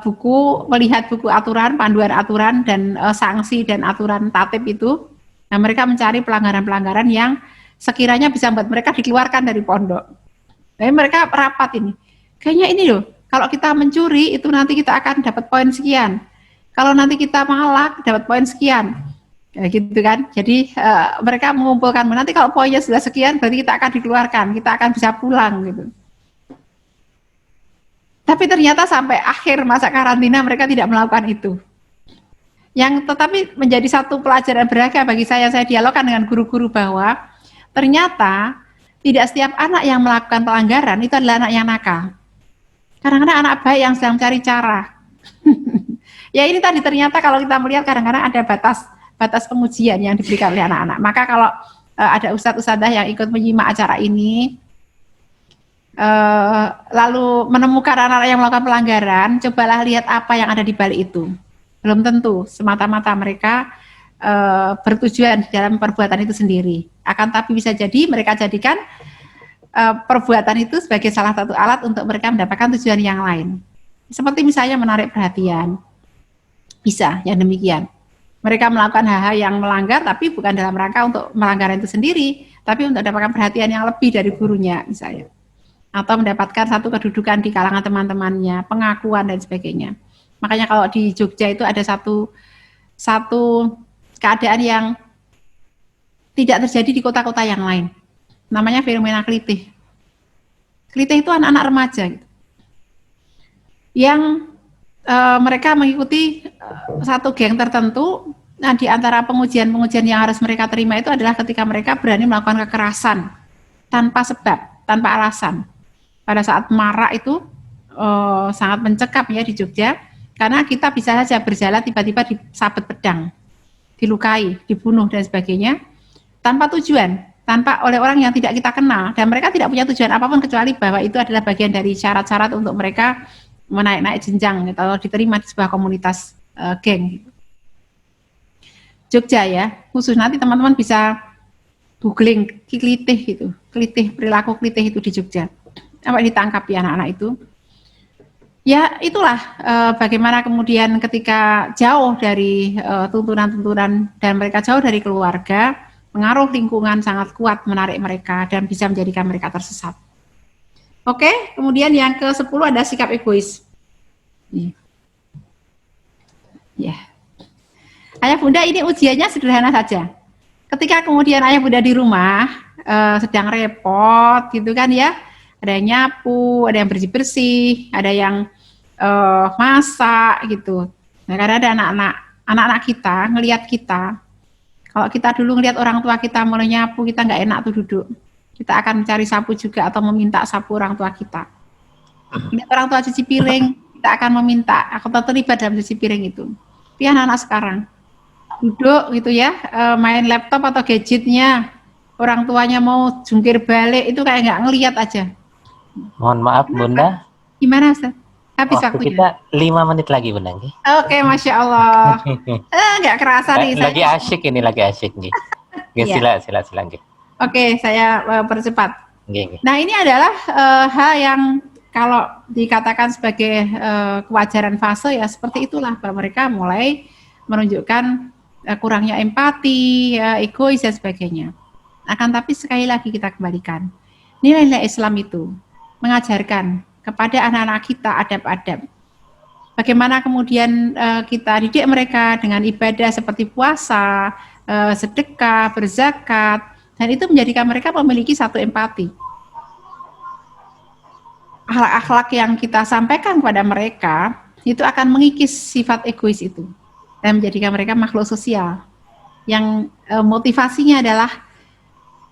buku, melihat buku aturan, panduan aturan, dan sanksi dan aturan tatib itu. Nah, mereka mencari pelanggaran-pelanggaran yang sekiranya bisa membuat mereka dikeluarkan dari pondok. Jadi mereka rapat ini. Kayaknya ini loh, kalau kita mencuri itu nanti kita akan dapat poin sekian. Kalau nanti kita malak dapat poin sekian. Kayak gitu kan. Jadi mereka mengumpulkan, nanti kalau poinnya sudah sekian berarti kita akan dikeluarkan, kita akan bisa pulang gitu. Tapi ternyata sampai akhir masa karantina mereka tidak melakukan itu. Yang tetapi menjadi satu pelajaran berharga bagi saya dialogkan dengan guru-guru bahwa ternyata tidak setiap anak yang melakukan pelanggaran itu adalah anak yang nakal. Kadang-kadang anak baik yang sedang mencari cara. Ya ini tadi ternyata kalau kita melihat kadang-kadang ada batas pengujian yang diberikan oleh anak-anak. Maka kalau ada ustadz-ustadzah yang ikut menyimak acara ini, lalu menemukan anak-anak yang melakukan pelanggaran, cobalah lihat apa yang ada di balik itu. Belum tentu semata-mata mereka bertujuan dalam perbuatan itu sendiri. Akan tapi bisa jadi mereka jadikan perbuatan itu sebagai salah satu alat untuk mereka mendapatkan tujuan yang lain. Seperti misalnya menarik perhatian. Bisa, yang demikian. Mereka melakukan hal-hal yang melanggar tapi bukan dalam rangka untuk melanggar itu sendiri, tapi untuk mendapatkan perhatian yang lebih dari gurunya misalnya. Atau mendapatkan satu kedudukan di kalangan teman-temannya, pengakuan dan sebagainya. Makanya kalau di Jogja itu ada satu keadaan yang tidak terjadi di kota-kota yang lain. Namanya fenomena kelitih. Kelitih itu anak-anak remaja gitu. Yang mereka mengikuti satu geng tertentu. Nah, di antara pengujian-pengujian yang harus mereka terima itu adalah ketika mereka berani melakukan kekerasan tanpa sebab, tanpa alasan. Pada saat marak itu sangat mencekam ya di Jogja, karena kita bisa saja berjalan tiba-tiba disabet pedang, dilukai, dibunuh dan sebagainya, tanpa tujuan, tanpa oleh orang yang tidak kita kenal, dan mereka tidak punya tujuan apapun kecuali bahwa itu adalah bagian dari syarat-syarat untuk mereka menaik-naik jenjang gitu, atau diterima di sebuah komunitas geng. Jogja ya, khusus nanti teman-teman bisa googling kelitih gitu, kelitih, perilaku kelitih itu di Jogja. Sampai ditangkap ya anak-anak itu. Ya itulah bagaimana kemudian ketika jauh dari tuntunan-tuntunan dan mereka jauh dari keluarga, pengaruh lingkungan sangat kuat menarik mereka dan bisa menjadikan mereka tersesat. Oke, kemudian yang ke-10 ada sikap egois. Ya. Ayah bunda ini ujiannya sederhana saja. Ketika kemudian ayah bunda di rumah sedang repot gitu kan ya, ada yang nyapu, ada yang bersih-bersih, ada yang masak gitu. Nah, karena ada anak-anak kita ngelihat kita. Kalau kita dulu ngelihat orang tua kita mulai nyapu, kita nggak enak tuh duduk. Kita akan mencari sapu juga atau meminta sapu orang tua kita. Lihat orang tua cuci piring, kita akan meminta atau terlibat dalam cuci piring itu. Tapi anak-anak sekarang duduk gitu ya, main laptop atau gadgetnya, orang tuanya mau jungkir balik itu kayak nggak ngelihat aja. Mohon maaf Bunda. Gimana Ustaz? Habis waktunya. Kita 5 menit lagi Bunda. Oke, Masya Allah. Nggak kerasa nih. Lagi asyik ini, lagi asyik nih. Sila. Oke, saya percepat. Gini. Nah ini adalah hal yang kalau dikatakan sebagai kewajaran fase ya seperti itulah, bahwa mereka mulai menunjukkan kurangnya empati, egois dan sebagainya. Akan tapi sekali lagi kita kembalikan, nilai-nilai Islam itu mengajarkan kepada anak-anak kita adab-adab. Bagaimana kemudian kita didik mereka dengan ibadah seperti puasa, sedekah, berzakat, dan itu menjadikan mereka memiliki satu empati. Akhlak-akhlak yang kita sampaikan kepada mereka itu akan mengikis sifat egois itu dan menjadikan mereka makhluk sosial yang motivasinya adalah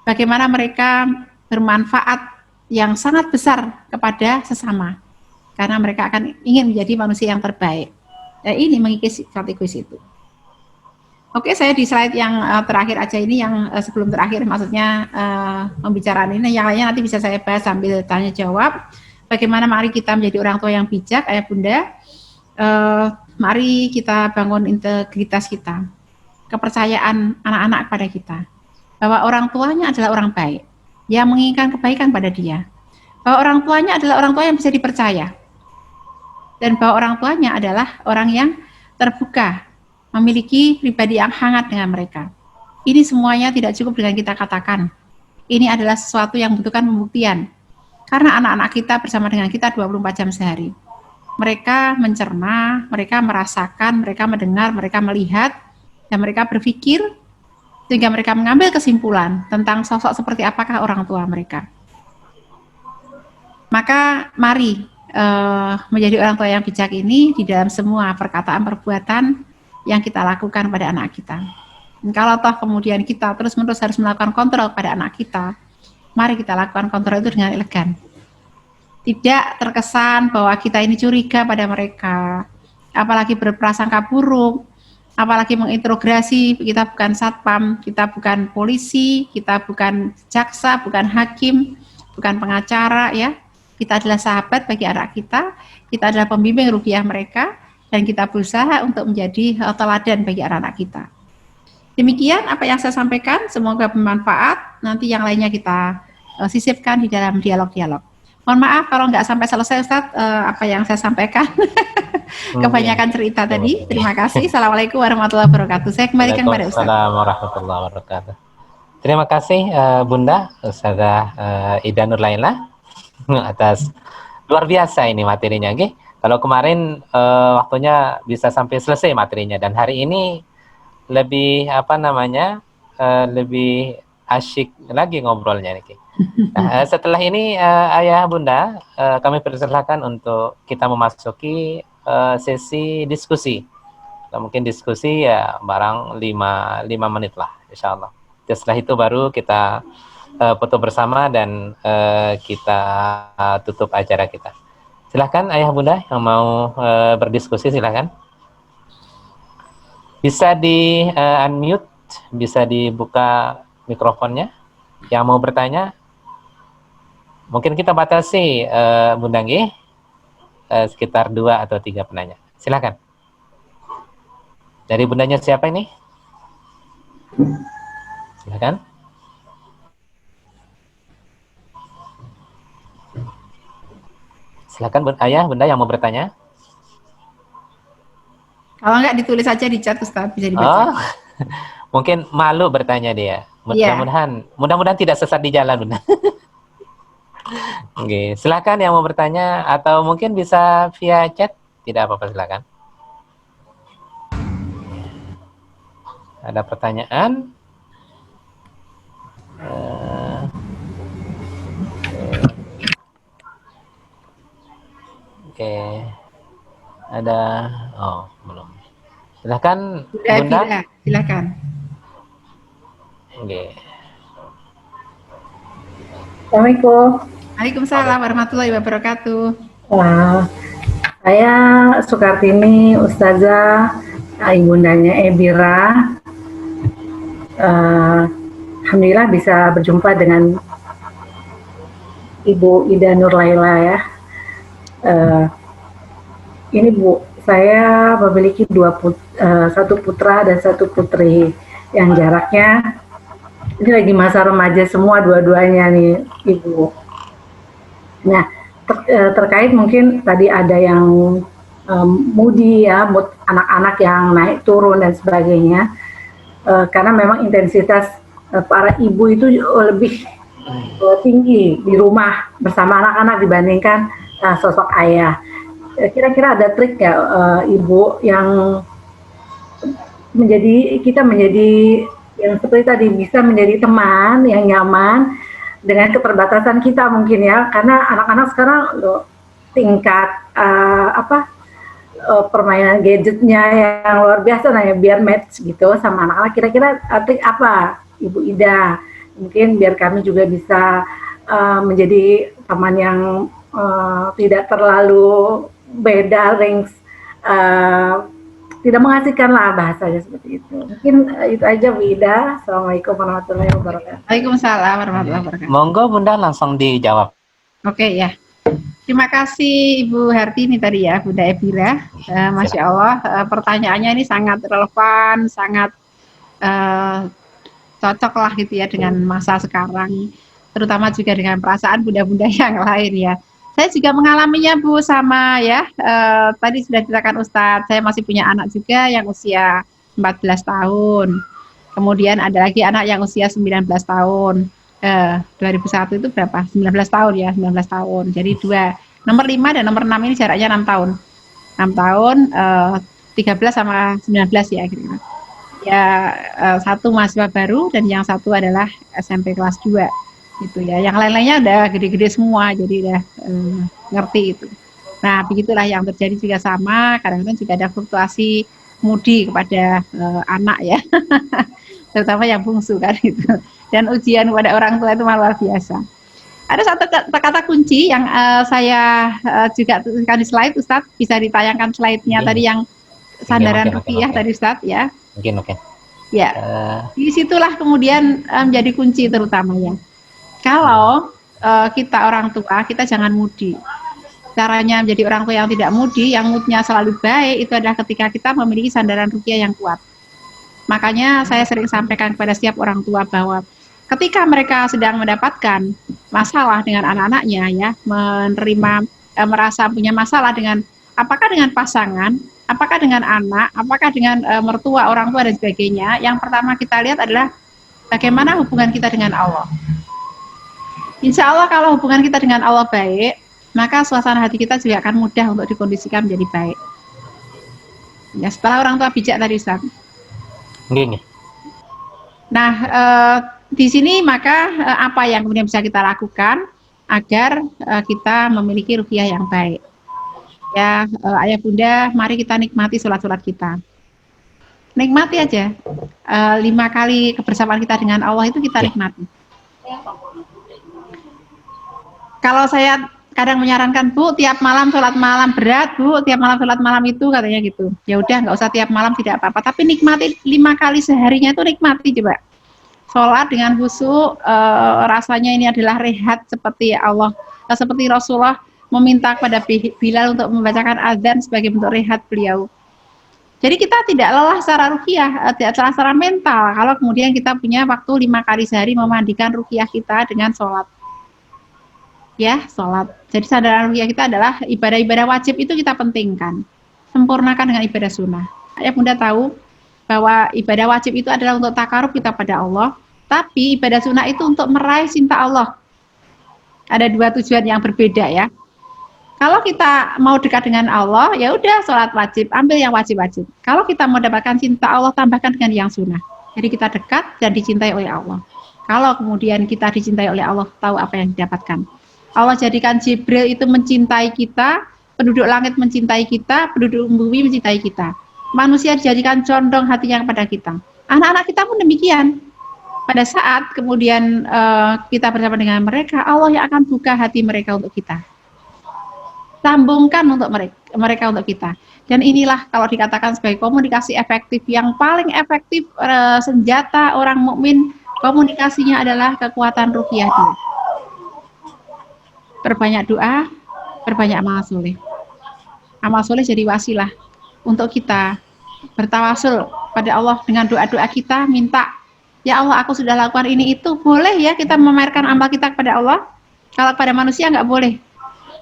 bagaimana mereka bermanfaat yang sangat besar kepada sesama. karena mereka akan ingin menjadi manusia yang terbaik. Dan ini mengikis sifat egois itu. Oke, saya di slide yang terakhir aja ini, yang sebelum terakhir, maksudnya pembicaraan ini. Yang lainnya nanti bisa saya bahas sambil tanya jawab. Bagaimana mari kita menjadi orang tua yang bijak, ayah bunda. Mari kita bangun integritas kita, kepercayaan anak-anak pada kita, bahwa orang tuanya adalah orang baik, yang menginginkan kebaikan pada dia, bahwa orang tuanya adalah orang tua yang bisa dipercaya, dan bahwa orang tuanya adalah orang yang terbuka, memiliki pribadi yang hangat dengan mereka. Ini semuanya tidak cukup dengan kita katakan. Ini adalah sesuatu yang membutuhkan pembuktian. Karena anak-anak kita bersama dengan kita 24 jam sehari. Mereka mencerna, mereka merasakan, mereka mendengar, mereka melihat, dan mereka berpikir, sehingga mereka mengambil kesimpulan tentang sosok seperti apakah orang tua mereka. Maka mari menjadi orang tua yang bijak ini di dalam semua perkataan, perbuatan yang kita lakukan pada anak kita. Dan kalau toh kemudian kita terus-menerus harus melakukan kontrol pada anak kita, mari kita lakukan kontrol itu dengan elegan. Tidak terkesan bahwa kita ini curiga pada mereka, apalagi berprasangka buruk, apalagi menginterogasi. Kita bukan satpam, kita bukan polisi, kita bukan jaksa, bukan hakim, bukan pengacara, ya. Kita adalah sahabat bagi anak kita adalah pembimbing ruhiyah mereka, dan kita berusaha untuk menjadi teladan bagi anak-anak kita. Demikian apa yang saya sampaikan, semoga bermanfaat. Nanti yang lainnya kita sisipkan di dalam dialog-dialog. Mohon maaf kalau nggak sampai selesai Ustadz apa yang saya sampaikan. Kebanyakan cerita tadi. Terima kasih. Assalamualaikum warahmatullahi wabarakatuh. Saya kembalikan kepada Ustadz. Waalaikumsalam warahmatullahi wabarakatuh. Terima kasih Bunda Ustazah Ida Nur Laila atas luar biasa ini materinya. Kalau kemarin waktunya bisa sampai selesai materinya, dan hari ini lebih lebih asyik lagi ngobrolnya nih. Nah, setelah ini ayah bunda kami persilakan untuk kita memasuki sesi diskusi. Mungkin diskusi ya barang 5 menit lah insyaallah. Setelah itu baru kita foto bersama dan kita tutup acara kita. Silakan ayah bunda yang mau berdiskusi, silakan. Bisa di unmute, bisa dibuka mikrofonnya. Yang mau bertanya, mungkin kita batasi Bunda Nggih, sekitar 2 atau 3 penanya. Silakan. Dari bundanya siapa ini? Silakan. Silakan ayah bunda yang mau bertanya. Kalau enggak ditulis aja di chat Ustaz, bisa dibaca. Mungkin malu bertanya dia. Mudah-mudahan tidak sesat di jalan, Bunda. Oke, silakan yang mau bertanya atau mungkin bisa via chat, tidak apa-apa, silakan. Ada pertanyaan? Oke. Ada belum. Silakan Bunda. Silakan. Oke. Assalamualaikum. Waalaikumsalam warahmatullahi wabarakatuh. Saya Sukartini, Ustazah, ibundanya Ebira. Alhamdulillah bisa berjumpa dengan Ibu Ida Nur Laila ya. Ini Bu, saya memiliki satu putra dan satu putri yang jaraknya ini lagi masa remaja semua dua-duanya nih Ibu. Nah, terkait mungkin tadi ada yang moody ya, mood anak-anak yang naik turun dan sebagainya, karena memang intensitas para ibu itu lebih tinggi di rumah bersama anak-anak dibandingkan sosok ayah. Kira-kira ada trik nggak Ibu yang kita menjadi yang seperti tadi bisa menjadi teman yang nyaman dengan keterbatasan kita mungkin ya, karena anak-anak sekarang tingkat permainan gadgetnya yang luar biasa biar match gitu sama anak-anak. Kira-kira trik apa Ibu Ida mungkin biar kami juga bisa menjadi teman yang tidak terlalu beda range, tidak mengasihkan lah bahasanya seperti itu. Mungkin itu aja Bu Ida. Assalamualaikum warahmatullahi wabarakatuh. Waalaikumsalam warahmatullahi wabarakatuh. Monggo Bunda langsung dijawab. Oke ya. Terima kasih Ibu Hartini tadi ya, Bunda Ebira. Masya Allah, pertanyaannya ini sangat relevan, sangat cocok lah gitu ya dengan masa sekarang, terutama juga dengan perasaan bunda-bunda yang lain ya. Saya juga mengalaminya Bu, sama ya. Tadi sudah dikatakan Ustadz, saya masih punya anak juga yang usia 14 tahun. Kemudian ada lagi anak yang usia 19 tahun. 2001 itu berapa? 19 tahun ya, 19 tahun. Jadi dua, nomor 5 dan nomor 6 ini jaraknya 6 tahun. 6 tahun, 13 sama 19 ya kira-kira. Ya, satu mahasiswa baru dan yang satu adalah SMP kelas 2 gitu ya. Yang lain-lainnya udah gede-gede semua, jadi udah ngerti itu. Nah, begitulah yang terjadi juga sama. Kadang-kadang juga ada fluktuasi mudi kepada anak ya. Terutama yang bungsu kan itu. Dan ujian kepada orang tua itu luar biasa. Ada satu kata kunci yang saya juga tuliskan di slide, Ustadz, bisa ditayangkan slide-nya tadi yang sandaran rupiah tadi Ustadz ya. Mungkin. Ya, disitulah kemudian menjadi kunci terutamanya. Kalau kita orang tua, kita jangan mudi. Caranya menjadi orang tua yang tidak mudi, yang moodnya selalu baik, itu adalah ketika kita memiliki sandaran rupiah yang kuat. Makanya saya sering sampaikan kepada setiap orang tua bahwa ketika mereka sedang mendapatkan masalah dengan anak-anaknya ya, menerima merasa punya masalah dengan apakah dengan pasangan, apakah dengan anak, apakah dengan mertua, orang tua dan sebagainya, yang pertama kita lihat adalah bagaimana hubungan kita dengan Allah. Insya Allah kalau hubungan kita dengan Allah baik, maka suasana hati kita juga akan mudah untuk dikondisikan menjadi baik. Ya, setelah orang tua bijak tadi Ustaz. Gini. Nah, di sini maka apa yang kemudian bisa kita lakukan agar kita memiliki rupiah yang baik? Ya, ayah bunda, mari kita nikmati sholat-sholat kita. Nikmati aja. 5 kali kebersamaan kita dengan Allah itu kita nikmati. Kalau saya kadang menyarankan, Bu, tiap malam sholat malam berat, Bu, tiap malam sholat malam itu katanya gitu. Ya udah, nggak usah tiap malam, tidak apa-apa. Tapi nikmati 5 kali seharinya itu nikmati coba. Sholat dengan khusyuk, rasanya ini adalah rehat seperti Allah, seperti Rasulullah meminta kepada Bilal untuk membacakan azan sebagai bentuk rehat beliau. Jadi kita tidak lelah secara rukiah, tidak lelah secara mental. Kalau kemudian kita punya waktu 5 kali sehari memandikan rukiah kita dengan sholat. Ya, sholat. Jadi sandaran rukiah kita adalah ibadah-ibadah wajib itu kita pentingkan. Sempurnakan dengan ibadah sunnah. Ayah bunda tahu bahwa ibadah wajib itu adalah untuk takarub kita pada Allah, tapi ibadah sunnah itu untuk meraih cinta Allah. Ada 2 tujuan yang berbeda ya. Kalau kita mau dekat dengan Allah, ya udah sholat wajib, ambil yang wajib-wajib. Kalau kita mau dapatkan cinta Allah, tambahkan dengan yang sunnah. Jadi kita dekat dan dicintai oleh Allah. Kalau kemudian kita dicintai oleh Allah, tahu apa yang didapatkan. Allah jadikan Jibril itu mencintai kita, penduduk langit mencintai kita, penduduk bumi mencintai kita. Manusia dijadikan condong hatinya kepada kita. Anak-anak kita pun demikian. Pada saat kemudian kita bersama dengan mereka, Allah yang akan buka hati mereka untuk kita. Sambungkan untuk mereka untuk kita. Dan inilah kalau dikatakan sebagai komunikasi efektif, yang paling efektif senjata orang mukmin, komunikasinya adalah kekuatan ruqyah dia. Perbanyak doa, perbanyak amal soleh. Amal soleh jadi wasilah untuk kita bertawasul pada Allah dengan doa-doa kita, minta, ya Allah aku sudah lakukan ini itu, boleh ya kita memamerkan amal kita kepada Allah? Kalau kepada manusia nggak boleh.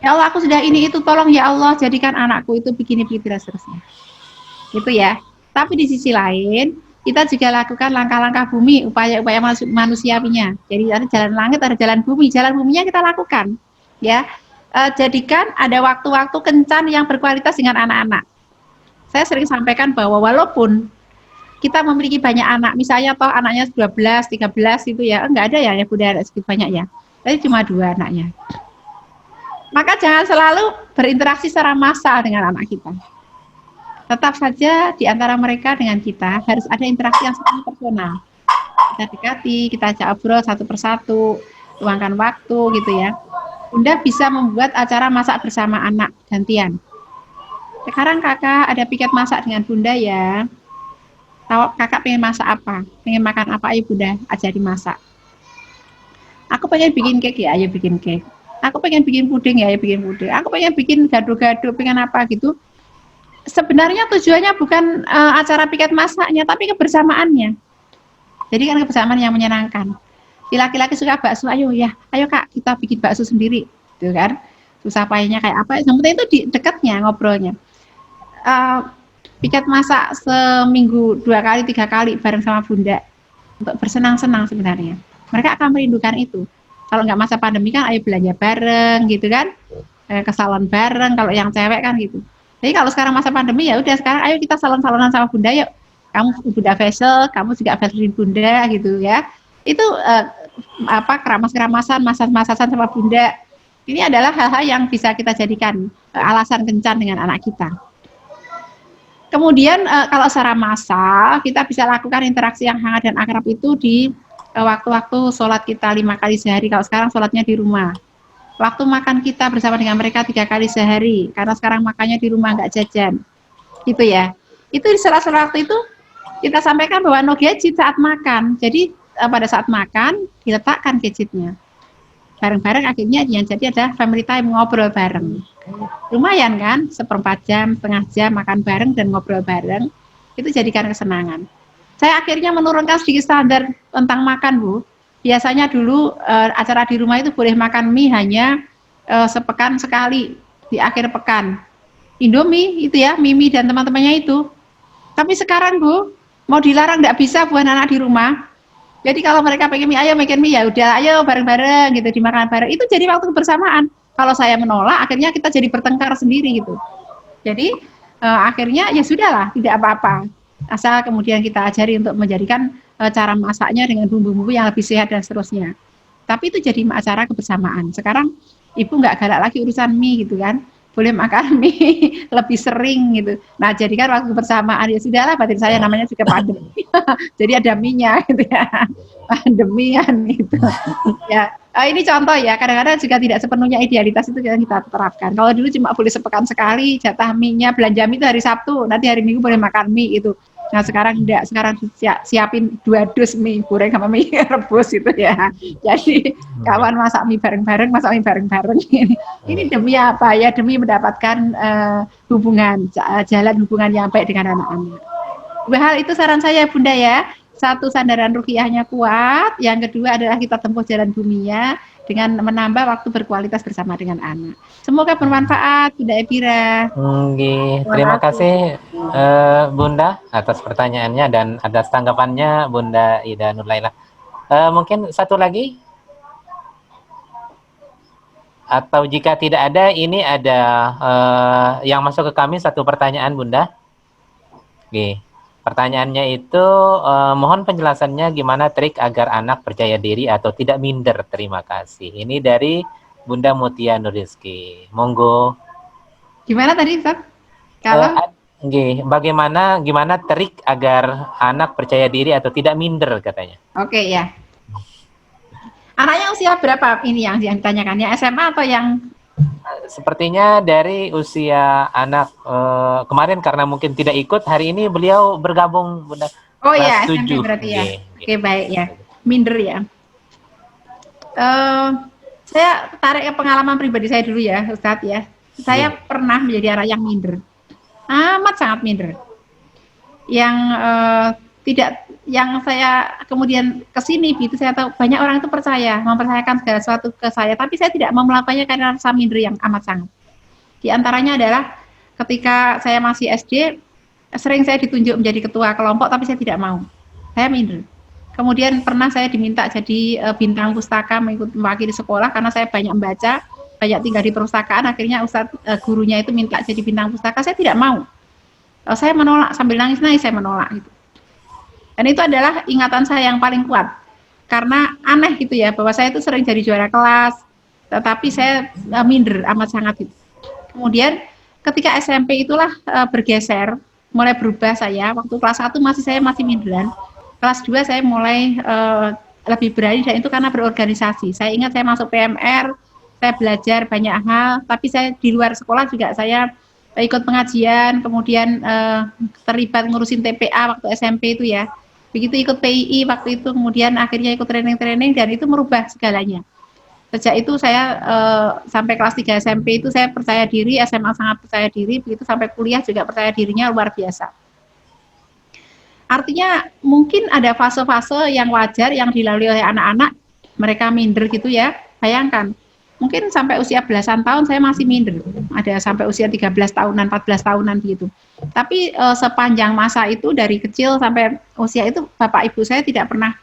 Ya Allah aku sudah ini itu, tolong ya Allah jadikan anakku itu begini-begini dan seterusnya. Gitu ya. Tapi di sisi lain, kita juga lakukan langkah-langkah bumi, upaya-upaya manusiawinya. Jadi ada jalan langit, ada jalan bumi. Jalan buminya kita lakukan. Ya, jadikan ada waktu-waktu kencan yang berkualitas dengan anak-anak. Saya sering sampaikan bahwa walaupun kita memiliki banyak anak, misalnya toh anaknya 12, 13 itu ya, enggak ada ya Bunda segitu banyak ya. Tapi cuma 2 anaknya. Maka jangan selalu berinteraksi secara massal dengan anak kita. Tetap saja di antara mereka dengan kita harus ada interaksi yang sangat personal. Kita dekati, kita ajak obrol satu persatu, luangkan waktu gitu ya. Bunda bisa membuat acara masak bersama anak gantian. Sekarang kakak ada piket masak dengan Bunda ya. Tahu kakak pengen masak apa? Pengen makan apa? Ayo Bunda ajari masak. Aku pengen bikin cake ya, ayo bikin cake. Aku pengen bikin puding ya, ayo bikin puding. Aku pengen bikin gado-gado, pengen apa gitu. Sebenarnya tujuannya bukan acara piket masaknya, tapi kebersamaannya. Jadi kan kebersamaan yang menyenangkan. Si laki-laki suka bakso, ayo ya, ayo kak kita bikin bakso sendiri, gitu kan? Susah payahnya kayak apa? Yang penting itu di dekatnya ngobrolnya. Piket masak seminggu 2 kali 3 kali bareng sama Bunda untuk bersenang-senang sebenarnya. Mereka akan merindukan itu. Kalau nggak masa pandemi kan ayo belanja bareng gitu kan, ke salon bareng kalau yang cewek kan gitu. Jadi kalau sekarang masa pandemi ya udah sekarang ayo kita salon-salonan sama Bunda yuk. Kamu Bunda facial, kamu juga facialin Bunda gitu ya. Itu keramas-keramasan, masas-masasan sama Bunda. Ini adalah hal-hal yang bisa kita jadikan alasan kencan dengan anak kita. Kemudian kalau secara massal kita bisa lakukan interaksi yang hangat dan akrab itu di waktu-waktu sholat kita 5 kali sehari. Kalau sekarang sholatnya di rumah. Waktu makan kita bersama dengan mereka 3 kali sehari. Karena sekarang makannya di rumah nggak jajan. Gitu ya. Itu di sela-sela waktu itu kita sampaikan bahwa no gadget saat makan. Jadi pada saat makan diletakkan gadgetnya. Bareng-bareng akhirnya yang jadi ada family time, ngobrol bareng. Lumayan kan, 1/4 jam, setengah jam makan bareng dan ngobrol bareng, itu jadikan kesenangan. Saya akhirnya menurunkan sedikit standar tentang makan Bu. Biasanya dulu acara di rumah itu boleh makan mie hanya sepekan sekali, di akhir pekan. Indomie itu ya, Mimi dan teman-temannya itu. Tapi sekarang Bu, mau dilarang nggak bisa buat anak di rumah. Jadi kalau mereka pengen mie, ayo makan mie ya udah, ayo bareng-bareng gitu dimakan bareng. Itu jadi waktu kebersamaan. Kalau saya menolak, akhirnya kita jadi bertengkar sendiri gitu. Jadi akhirnya ya sudahlah, tidak apa-apa. Asal kemudian kita ajari untuk menjadikan cara masaknya dengan bumbu-bumbu yang lebih sehat dan seterusnya. Tapi itu jadi acara kebersamaan. Sekarang ibu nggak galak lagi urusan mie gitu kan. Boleh makan mie lebih sering gitu. Nah, jadikan waktu bersamaan ya sudahlah, batin saya namanya juga pandemi. Jadi ada mie-nya gitu ya. Pandemian gitu. Ya, ini contoh ya. Kadang-kadang juga tidak sepenuhnya idealitas itu yang kita terapkan. Kalau dulu cuma boleh sepekan sekali jatah mie-nya, belanja mie itu hari Sabtu, nanti hari Minggu boleh makan mie itu. Nah sekarang enggak, sekarang siapin 2 dus mie goreng sama mie rebus gitu ya. Jadi kawan masak mie bareng-bareng, masak mie bareng-bareng. Ini demi apa ya? Demi mendapatkan hubungan, jalan hubungan yang baik dengan anak-anak. Hal itu saran saya Bunda ya. Satu, sandaran ruhiyahnya kuat. Yang kedua adalah kita tempuh jalan buminya dengan menambah waktu berkualitas bersama dengan anak. Semoga bermanfaat, Bunda Ebira. Terima kasih Bunda atas pertanyaannya dan atas tanggapannya Bunda Ida Nurlaila. Mungkin satu lagi? Atau jika tidak ada, ini ada yang masuk ke kami satu pertanyaan Bunda. Oke. Pertanyaannya itu, mohon penjelasannya gimana trik agar anak percaya diri atau tidak minder. Terima kasih. Ini dari Bunda Mutia Nuriski. Monggo. Gimana tadi, Ustaz? Kalau gimana trik agar anak percaya diri atau tidak minder katanya. Oke ya. Anaknya usia berapa ini yang ditanyakan? Yang SMA atau yang sepertinya dari usia anak kemarin karena mungkin tidak ikut, hari ini beliau bergabung Bunda. Oh iya, SMP berarti ya. Oke, baik ya. Minder ya. Saya tarik ke pengalaman pribadi saya dulu ya, Ustadz ya. Saya pernah menjadi anak yang minder. Amat sangat minder. Yang yang saya kemudian kesini gitu, saya tahu banyak orang itu mempercayakan segala sesuatu ke saya, tapi saya tidak mau melakukannya karena rasa minder yang amat sangat. Di antaranya adalah ketika saya masih SD, sering saya ditunjuk menjadi ketua kelompok, tapi saya tidak mau. Saya minder. Kemudian pernah saya diminta jadi bintang pustaka mewakili sekolah karena saya banyak membaca, banyak tinggal di perpustakaan, akhirnya gurunya itu minta jadi bintang pustaka, saya tidak mau. Saya menolak, sambil nangis-nangis saya menolak gitu. Dan itu adalah ingatan saya yang paling kuat. Karena aneh gitu ya, bahwa saya itu sering jadi juara kelas, tetapi saya minder amat sangat gitu. Kemudian ketika SMP itulah bergeser, mulai berubah saya. Waktu kelas 1 saya masih minderan. Kelas 2 saya mulai lebih berani, dan itu karena berorganisasi. Saya ingat saya masuk PMR, saya belajar banyak hal, tapi saya di luar sekolah juga saya ikut pengajian, kemudian terlibat ngurusin TPA waktu SMP itu ya. Begitu ikut PII waktu itu, kemudian akhirnya ikut training-training dan itu merubah segalanya. Sejak itu saya sampai kelas 3 SMP itu saya percaya diri, SMA sangat percaya diri, begitu sampai kuliah juga percaya dirinya luar biasa. Artinya mungkin ada fase-fase yang wajar yang dilalui oleh anak-anak, mereka minder gitu ya. Bayangkan, mungkin sampai usia belasan tahun saya masih minder. Ada sampai usia 13 tahunan, 14 tahunan gitu. Tapi sepanjang masa itu dari kecil sampai usia itu bapak ibu saya tidak pernah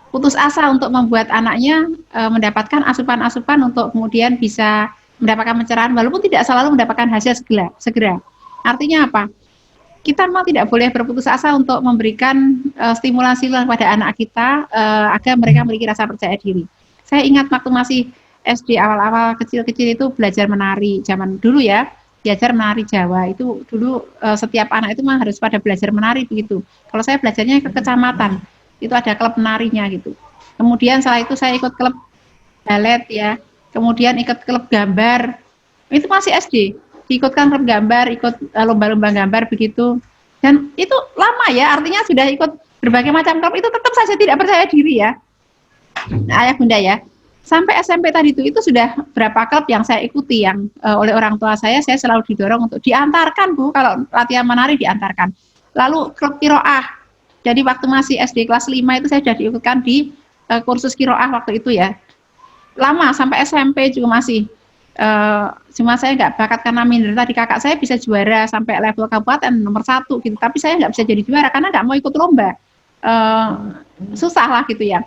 putus asa untuk membuat anaknya mendapatkan asupan-asupan untuk kemudian bisa mendapatkan pencerahan walaupun tidak selalu mendapatkan hasil segera. Artinya apa? Kita memang tidak boleh berputus asa untuk memberikan stimulasi kepada anak kita agar mereka memiliki rasa percaya diri. Saya ingat waktu masih SD awal-awal kecil-kecil itu belajar menari zaman dulu ya, belajar menari Jawa itu dulu setiap anak itu memang harus pada belajar menari begitu. Kalau saya belajarnya ke kecamatan, itu ada klub menarinya gitu. Kemudian setelah itu saya ikut klub balet ya, kemudian ikut klub gambar, itu masih SD. Diikutkan klub gambar, ikut lomba-lomba gambar begitu. Dan itu lama ya, artinya sudah ikut berbagai macam klub, itu tetap saja tidak percaya diri ya. Nah, ayah bunda ya. Sampai SMP tadi itu sudah berapa klub yang saya ikuti yang oleh orang tua saya selalu didorong untuk diantarkan Bu, kalau latihan menari diantarkan. Lalu klub kiroah. Jadi waktu masih SD kelas 5 itu saya sudah diikutkan di kursus kiroah waktu itu ya. Lama sampai SMP juga masih. Cuma saya nggak bakat karena minder tadi, kakak saya bisa juara sampai level kabupaten nomor 1 gitu, tapi saya nggak bisa jadi juara karena nggak mau ikut lomba, susah lah gitu ya.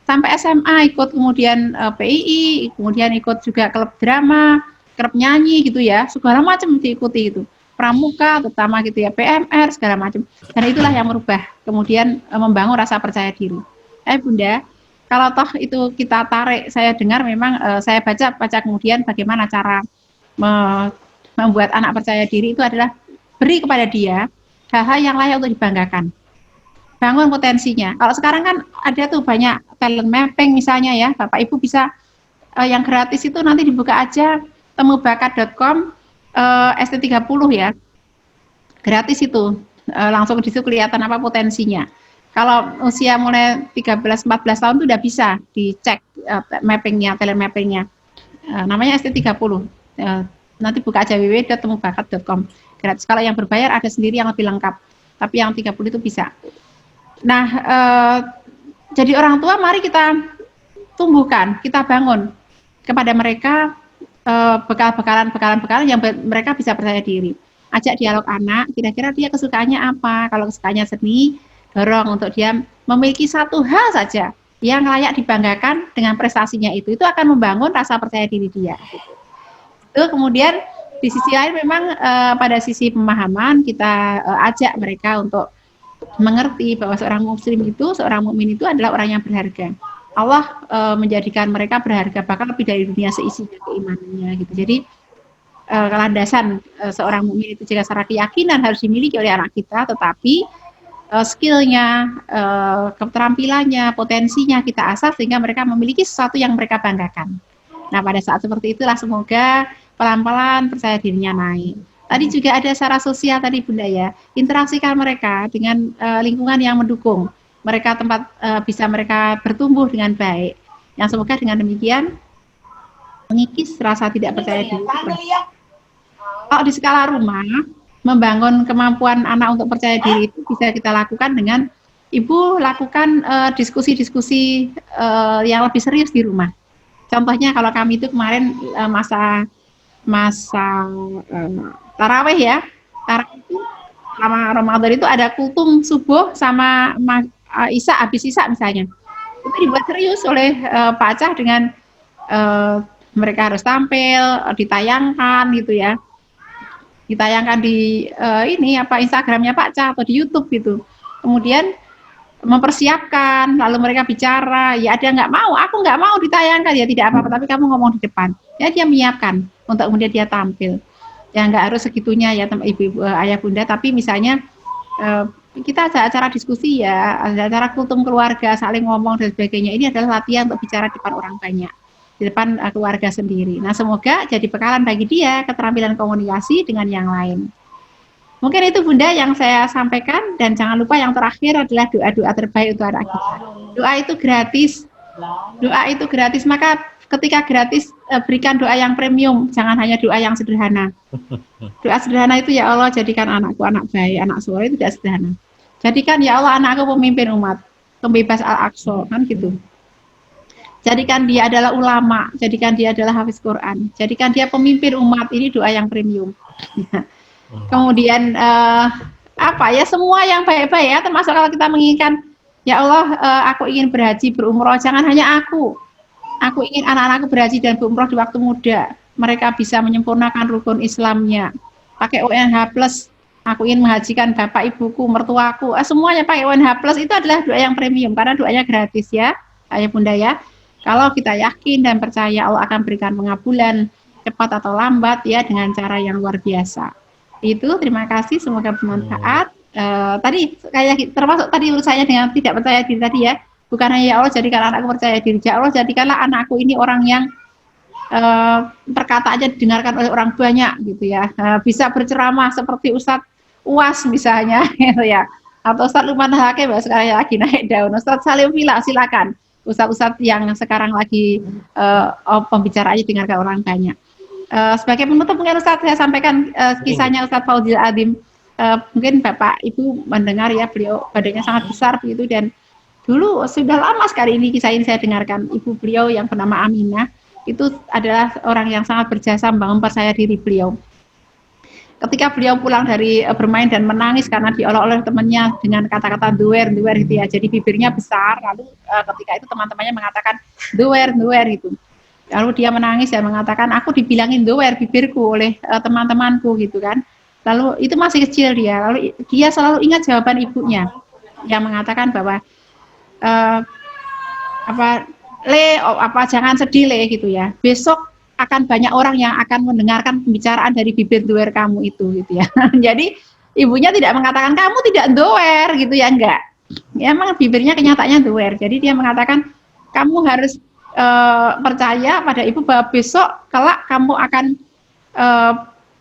Sampai SMA ikut kemudian PII, kemudian ikut juga klub drama, klub nyanyi gitu ya, segala macam diikuti itu, pramuka terutama gitu ya, PMR segala macam, dan itulah yang merubah kemudian membangun rasa percaya diri. Bunda, kalau toh itu kita tarik, saya dengar memang saya baca kemudian bagaimana cara membuat anak percaya diri itu adalah beri kepada dia hal-hal yang layak untuk dibanggakan, bangun potensinya. Kalau sekarang kan ada tuh banyak talent mapping misalnya ya, Bapak Ibu bisa yang gratis itu nanti dibuka aja temubakat.com ST30 ya, gratis itu langsung di situ kelihatan apa potensinya. Kalau usia mulai 13-14 tahun itu udah bisa dicek mappingnya, talent mappingnya. Namanya ST30. Nanti buka aja www.temubakat.com. Gratis. Kalau yang berbayar ada sendiri yang lebih lengkap. Tapi yang 30 itu bisa. Nah, jadi orang tua mari kita tumbuhkan, kita bangun kepada mereka bekal-bekalan yang mereka bisa percaya diri. Ajak dialog anak, kira-kira dia kesukaannya apa. Kalau kesukaannya seni, dorong untuk dia memiliki satu hal saja yang layak dibanggakan dengan prestasinya itu akan membangun rasa percaya diri dia. Itu kemudian di sisi lain memang pada sisi pemahaman kita ajak mereka untuk mengerti bahwa seorang muslim itu, seorang mukmin itu adalah orang yang berharga. Allah menjadikan mereka berharga bahkan lebih dari dunia seisinya keimanannya gitu. Jadi landasan seorang mukmin itu juga secara keyakinan harus dimiliki oleh anak kita, tetapi skillnya, keterampilannya, potensinya kita asah sehingga mereka memiliki sesuatu yang mereka banggakan. Nah, pada saat seperti itulah semoga pelan-pelan percaya dirinya naik. Tadi juga ada secara sosial tadi Bunda ya, interaksikan mereka dengan lingkungan yang mendukung. Mereka tempat bisa mereka bertumbuh dengan baik. Yang semoga dengan demikian mengikis rasa tidak percaya diri. Kalau di skala rumah, membangun kemampuan anak untuk percaya diri itu bisa kita lakukan dengan ibu lakukan diskusi-diskusi yang lebih serius di rumah. Contohnya kalau kami itu kemarin masa taraweh ya, taraweh itu selama Ramadan itu ada kultum subuh sama Isya, habis Isya misalnya. Itu dibuat serius oleh Pak Acah dengan mereka harus tampil, ditayangkan gitu ya. Ditayangkan di Instagramnya Pak Ca atau di YouTube gitu. Kemudian mempersiapkan, lalu mereka bicara, ya ada nggak mau, aku nggak mau ditayangkan, ya tidak apa-apa, tapi kamu ngomong di depan. Ya dia menyiapkan untuk kemudian dia tampil. Ya nggak harus segitunya ya ibu-ibu ayah bunda, tapi misalnya kita ada acara diskusi ya, ada acara kultum keluarga, saling ngomong dan sebagainya. Ini adalah latihan untuk bicara di depan orang banyak, di depan keluarga sendiri. Nah, semoga jadi bekalan bagi dia keterampilan komunikasi dengan yang lain. Mungkin itu Bunda yang saya sampaikan, dan jangan lupa yang terakhir adalah doa-doa terbaik untuk anak kita. Doa itu gratis. Doa itu gratis, maka ketika gratis berikan doa yang premium, jangan hanya doa yang sederhana. Doa sederhana itu, ya Allah jadikan anakku anak baik, anak soleh, itu tidak sederhana. Jadikan ya Allah anakku pemimpin umat, pembebas Al-Aqsa, kan gitu. Jadikan dia adalah ulama, jadikan dia adalah hafiz Quran, jadikan dia pemimpin umat, ini doa yang premium. Kemudian apa ya, semua yang baik-baik ya, termasuk kalau kita menginginkan, ya Allah aku ingin berhaji berumroh, jangan hanya aku ingin anak-anakku berhaji dan berumroh di waktu muda, mereka bisa menyempurnakan rukun Islamnya, pakai UNH plus, aku ingin menghajikan bapak ibuku, mertuaku, semuanya pakai UNH plus. Itu adalah doa yang premium, karena doanya gratis ya, ayah bunda ya. Kalau kita yakin dan percaya Allah akan berikan pengabulan, cepat atau lambat ya, dengan cara yang luar biasa. Itu, terima kasih, semoga bermanfaat. Tadi kayak termasuk tadi urusannya dengan tidak percaya diri tadi ya, bukan hanya ya Allah jadikan anakku percaya diri, ya Allah jadikanlah anakku ini orang yang perkataannya didengarkan oleh orang banyak gitu ya, bisa berceramah seperti Ustadz Uas misalnya gitu ya, atau Ustadz Lukman Hakim sekarang lagi naik daun, Ustadz Salim Vila, silakan Ustadz-Ustadz yang sekarang lagi pembicaraannya didengarkan orang banyak. Sebagai penutup mungkin Ustadz saya sampaikan kisahnya Ustadz Fauzil Adim. Mungkin Bapak Ibu mendengar ya, beliau badannya sangat besar begitu, dan dulu sudah lama sekali ini kisah ini saya dengarkan. Ibu beliau yang bernama Aminah itu adalah orang yang sangat berjasa membangun percaya diri beliau. Ketika beliau pulang dari bermain dan menangis karena diolok-olok temannya dengan kata-kata duwer gitu ya, jadi bibirnya besar, lalu ketika itu teman-temannya mengatakan duwer gitu. Lalu dia menangis dan mengatakan, aku dibilangin doer bibirku oleh teman-temanku gitu kan. Lalu itu masih kecil dia, lalu dia selalu ingat jawaban ibunya yang mengatakan bahwa jangan sedih Le gitu ya. Besok akan banyak orang yang akan mendengarkan pembicaraan dari bibir doer kamu itu gitu ya. Jadi ibunya tidak mengatakan kamu tidak doer gitu ya, enggak. Ya, emang bibirnya kenyataannya doer. Jadi dia mengatakan kamu harus percaya pada ibu bahwa besok kelak kamu akan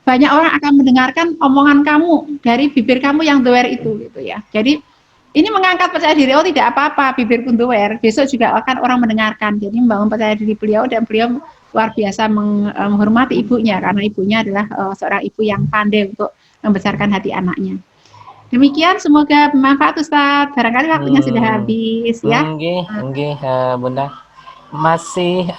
banyak orang akan mendengarkan omongan kamu dari bibir kamu yang doer itu gitu ya. Jadi ini mengangkat percaya diri, oh tidak apa-apa bibir pun doer, besok juga akan orang mendengarkan. Jadi membangun percaya diri beliau, dan beliau luar biasa menghormati ibunya, karena ibunya adalah seorang ibu yang pandai untuk membesarkan hati anaknya. Demikian, semoga bermanfaat Ustadz. Barangkali waktunya sudah habis ya. Nggih, Bunda. Masih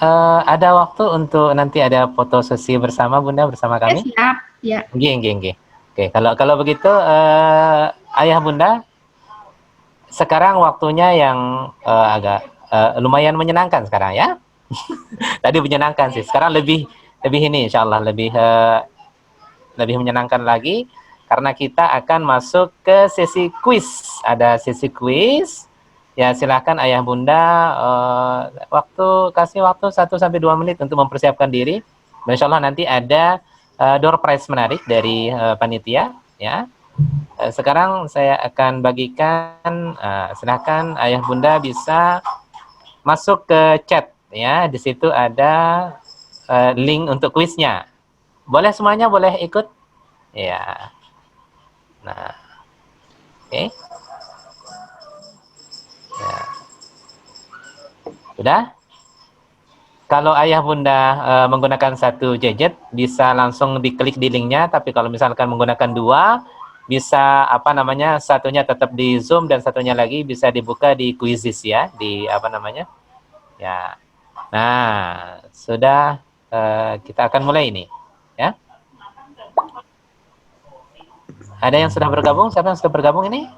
ada waktu untuk nanti ada foto sesi bersama Bunda bersama kami? Siap, ya. Nggih. Oke, kalau begitu Ayah Bunda, sekarang waktunya yang agak lumayan menyenangkan sekarang ya. Tadi menyenangkan sih, sekarang lebih ini insyaallah lebih menyenangkan lagi, karena kita akan masuk ke sesi kuis. Ada sesi kuis. Ya, silahkan Ayah Bunda kasih waktu 1 sampai 2 menit untuk mempersiapkan diri. Insyaallah nanti ada door prize menarik dari panitia ya. Sekarang saya akan bagikan, silahkan Ayah Bunda bisa masuk ke chat ya. Di situ ada link untuk kuisnya. Boleh semuanya boleh ikut? Ya. Nah. Oke. Ya. Sudah? Kalau Ayah Bunda menggunakan satu gadget, bisa langsung diklik di linknya. Tapi kalau misalkan menggunakan 2, bisa satunya tetap di Zoom dan satunya lagi bisa dibuka di Quizizz ya, di ya. Nah, sudah, kita akan mulai ini ya. Ada yang sudah bergabung? Siapa yang sudah bergabung ini?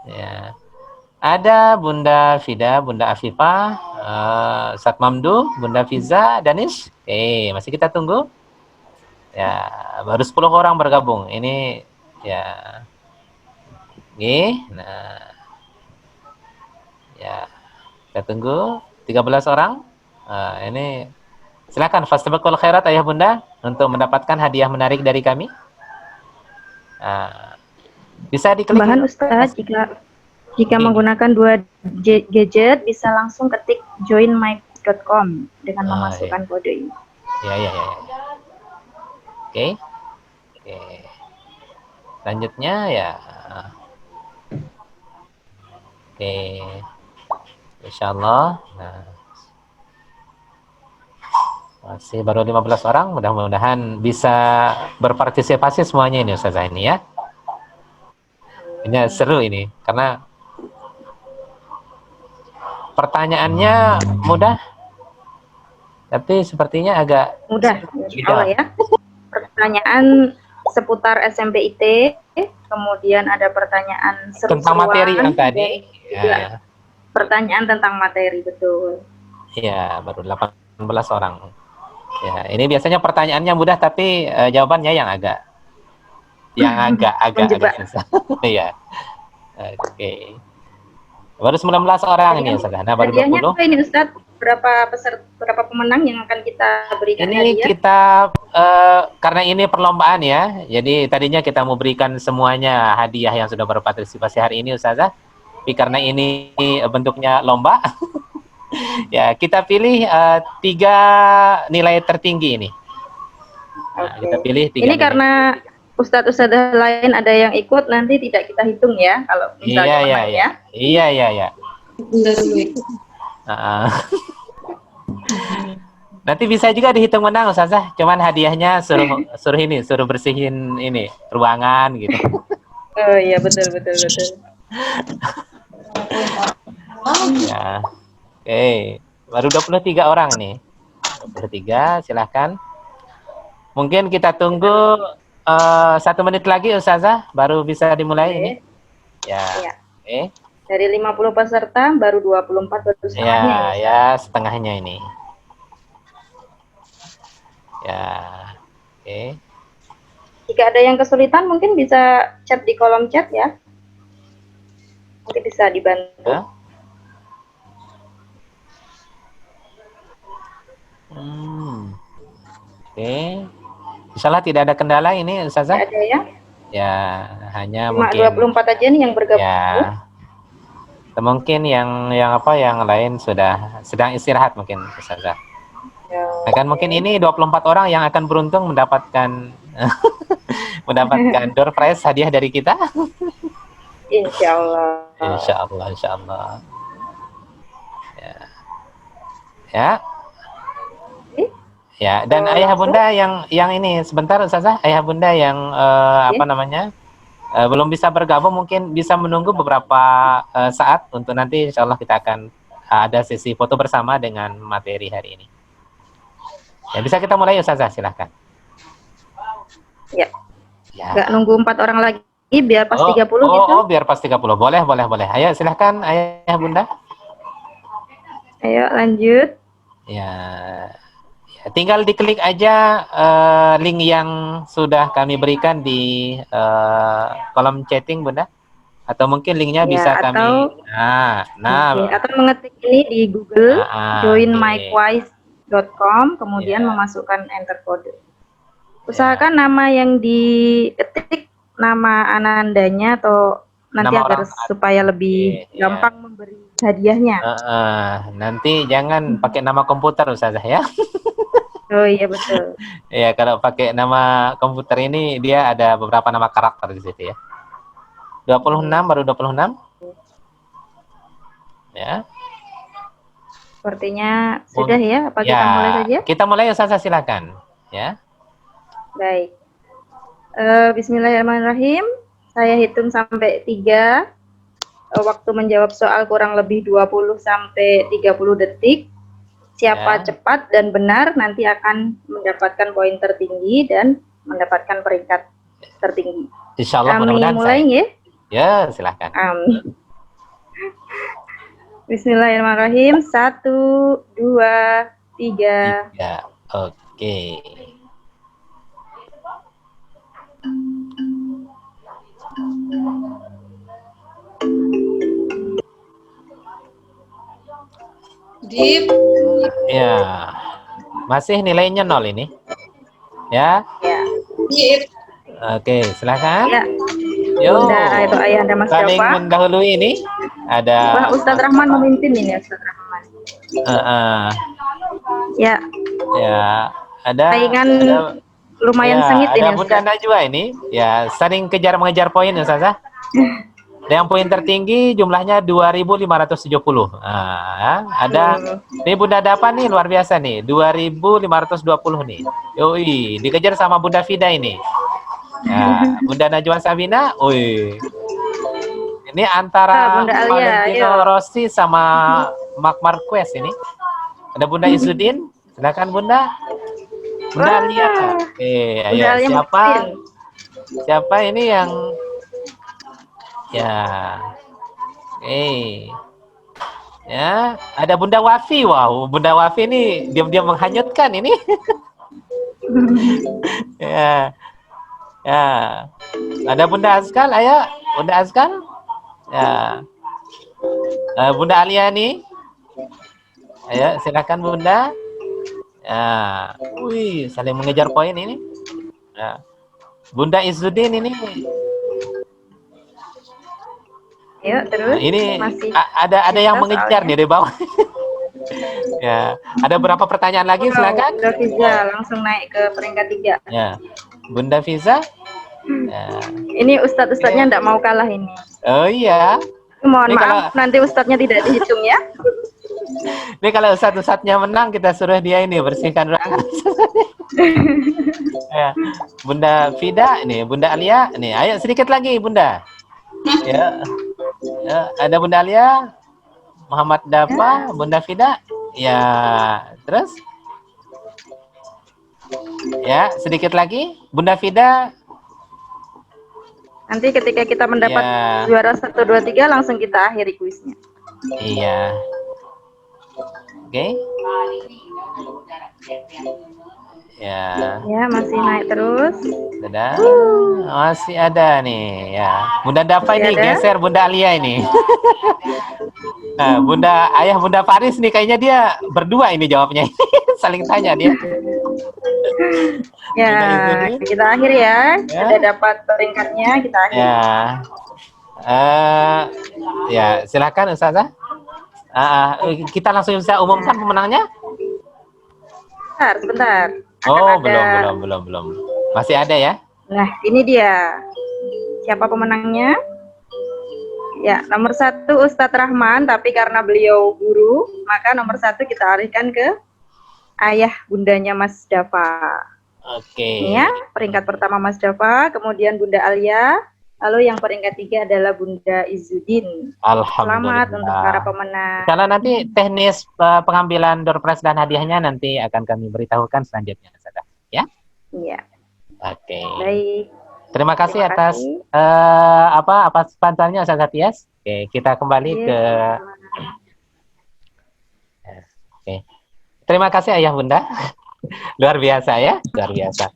Ya. Ada Bunda Fida, Bunda Afifah, Ustadz Mamdu, Bunda Fiza, Danis. Oke, masih kita tunggu. Ya, baru 10 orang bergabung. Ini ya. Oke, nah. Ya. Kita tunggu 13 orang. Ini silakan fastabiqul khairat Ayah Bunda untuk mendapatkan hadiah menarik dari kami. Bisa diklik. Tambahan Ustadz, jika menggunakan dua gadget bisa langsung ketik joinmic.com dengan memasukkan kode ini. Ya. Oke. Selanjutnya ya. Oke. Insyaallah. Nah. Masih baru 15 orang, mudah-mudahan bisa berpartisipasi semuanya ini Ustazah ini ya. Ini seru ini karena pertanyaannya mudah tapi sepertinya agak mudah insyaallah ya. Pertanyaan seputar SMP IT, kemudian ada pertanyaan tentang materi yang tadi ya. Pertanyaan tentang materi, betul. Iya, baru 18 orang. Ya, ini biasanya pertanyaannya mudah tapi jawabannya yang agak susah. Iya. Oke. Baru 19 orang ini Ustaz. Nah, baru 20. Ini Ustaz, berapa pemenang yang akan kita berikan ini hadiah? Kita karena ini perlombaan ya. Jadi tadinya kita mau berikan semuanya hadiah yang sudah berpartisipasi hari ini Ustazah. Tapi karena ini bentuknya lomba ya, kita pilih 3 nilai tertinggi ini. Nah, kita pilih 3 ini karena Ustadz-ustadzah lain ada yang ikut, nanti tidak kita hitung ya kalau misalnya menang ya. Iya. Nanti bisa juga dihitung menang Ustazah. Cuman hadiahnya suruh bersihin ini ruangan gitu. Oh iya, betul. Ya. Oke, baru 23 orang nih. 23, silahkan. Mungkin kita tunggu 1 menit lagi Ustazah, baru bisa dimulai ini. Ya. Oke. Dari 50 peserta, baru 24 baru setengahnya. Ya, setengahnya ini. Ya. Oke. Jika ada yang kesulitan, mungkin bisa chat di kolom chat ya. Nanti bisa dibantu. Ya. Oke. Insyaallah tidak ada kendala ini Ustazah. Tidak ada ya? Ya, hanya cuma mungkin 24 aja nih yang bergabung. Ya. Mungkin yang lain sudah sedang istirahat mungkin Ustazah. Ya, mungkin ini 24 orang yang akan beruntung mendapatkan door prize hadiah dari kita. Insyaallah. Insyaallah. Ya. Ya, dan ayah bunda yang ini sebentar Ustazah, ayah bunda yang belum bisa bergabung mungkin bisa menunggu beberapa saat untuk nanti insyaallah kita akan ada sesi foto bersama dengan materi hari ini. Ya, bisa kita mulai Ustazah, silahkan. Ya. Nggak nunggu 4 orang lagi biar pas 30 gitu. Oh, biar pas 30. Boleh. Ayo silahkan ayah bunda. Ayo lanjut. Ya, tinggal diklik aja link yang sudah kami berikan di kolom chatting bunda, atau mungkin linknya bisa kami atau mengetik ini di Google joinmicwise.com kemudian memasukkan enter kode. Usahakan nama yang diketik nama anandanya atau nanti agar supaya lebih gampang memberi hadiahnya. Nanti jangan pakai nama komputer Ustazah ya. Oh iya betul. Ya, kalau pakai nama komputer ini dia ada beberapa nama karakter di situ ya. 26 baru 26. Ya. Sepertinya sudah ya, apa kita mulai saja? Kita mulai Ustazah, silakan. Ya. Baik. Bismillahirrahmanirrahim. Saya hitung sampai 3. Waktu menjawab soal kurang lebih 20 sampai 30 detik. Siapa cepat dan benar nanti akan mendapatkan poin tertinggi dan mendapatkan peringkat tertinggi. Insyaallah kami mulai ya? Ya, silahkan. Bismillahirrahmanirrahim. 1, 2, 3. Ya, oke. Dip. Ya, masih nilainya 0 ini. Ya. Ya. Dip. Oke, silakan. Ya. Yo, Bunda itu Ayahanda Mas saling Java. mendahului ini. Wah, Ada Ustadz Rahman memimpin ini, Ustadz Rahman. uh, Ya, ya, saingan ada lumayan ya, sengit ada ini, Bunda Ustadz. Najwa ini. Ya, saling kejar mengejar poin ya, Ustazah. Yang poin tertinggi jumlahnya 2.570. Nah, ada ini Bunda Dapa nih luar biasa nih, 2.520 nih. Yoi, dikejar sama Bunda Fida ini. Nah, Bunda Najwa Sabina, wih. Ini antara Bunda Alia, Valentino ayo. Rossi sama Marc Marquez ini. Ada Bunda Izudin, silakan Bunda. Bunda Wah, Alia. Bunda Ayo Alia siapa? memimpin. Siapa ini yang ya? Ya, ada Bunda Wafi. Wow, Bunda Wafi ini diam-diam menghanyutkan ini. Ya. Ya. Ada Bunda Azkal, ayo. Bunda Azkal. Ya. Bunda Alia nih. Ayo, silakan Bunda. Ya. Wih, saling mengejar poin ini. Ya. Bunda Izzuddin ini. Yuk, terus. Nah, ini masih ada yang kita mengejar soalnya. nih di bawah. Ya, ada berapa pertanyaan lagi? Silakan. Bunda Fiza langsung naik ke peringkat 3. Ya, Bunda Fiza. Ya. Ini ustadz-ustadznya enggak mau kalah ini. Oh iya. Mohon Ini maaf, nanti ustadznya tidak dihitung ya. Ini kalau ustadz-ustadznya menang, kita suruh dia ini bersihkan ruangan. Ya. Bunda Fida, nih Bunda Alia, nih ayo sedikit lagi Bunda. Ya, ya ada Bunda Alia, Muhammad Dafa, Bunda Fida, ya terus, ya sedikit lagi Bunda Fida. Nanti ketika kita mendapat Ya. juara 1, 2, 3 langsung kita akhiri kuisnya. Iya. Oke. Ya. Ya, masih naik terus. Dadah. Masih ada nih ya. Bunda Dafa ini Masih ada? geser Bunda Alia ini. Nah, ayah Bunda Faris nih kayaknya dia berdua ini jawabnya. Saling tanya dia. Ya, kita akhiri ya. Ya. Sudah dapat peringkatnya, kita akhiri. Ya. Ya, silakan Ustazah. Kita langsung bisa umumkan pemenangnya? Sebentar. Oh, Ada... belum. Masih ada ya? Nah, ini dia. Siapa pemenangnya? Ya, nomor 1 Ustadz Rahman, tapi karena beliau guru, maka nomor 1 kita alihkan ke ayah bundanya Mas Dafa. Oke. Ini ya, peringkat pertama Mas Dafa, kemudian Bunda Alia, lalu yang peringkat 3 adalah Bunda Izzuddin. Alhamdulillah. Selamat untuk para pemenang. Kalau nanti teknis pengambilan door prize dan hadiahnya nanti akan kami beritahukan selanjutnya, Ustazah. Ya? Iya. Oke. Baik. Terima kasih Terima atas kasih. apa sponsornya Ustazah Tias. Oke, kita kembali ke Oke. Terima kasih Ayah Bunda. Luar biasa ya, luar biasa.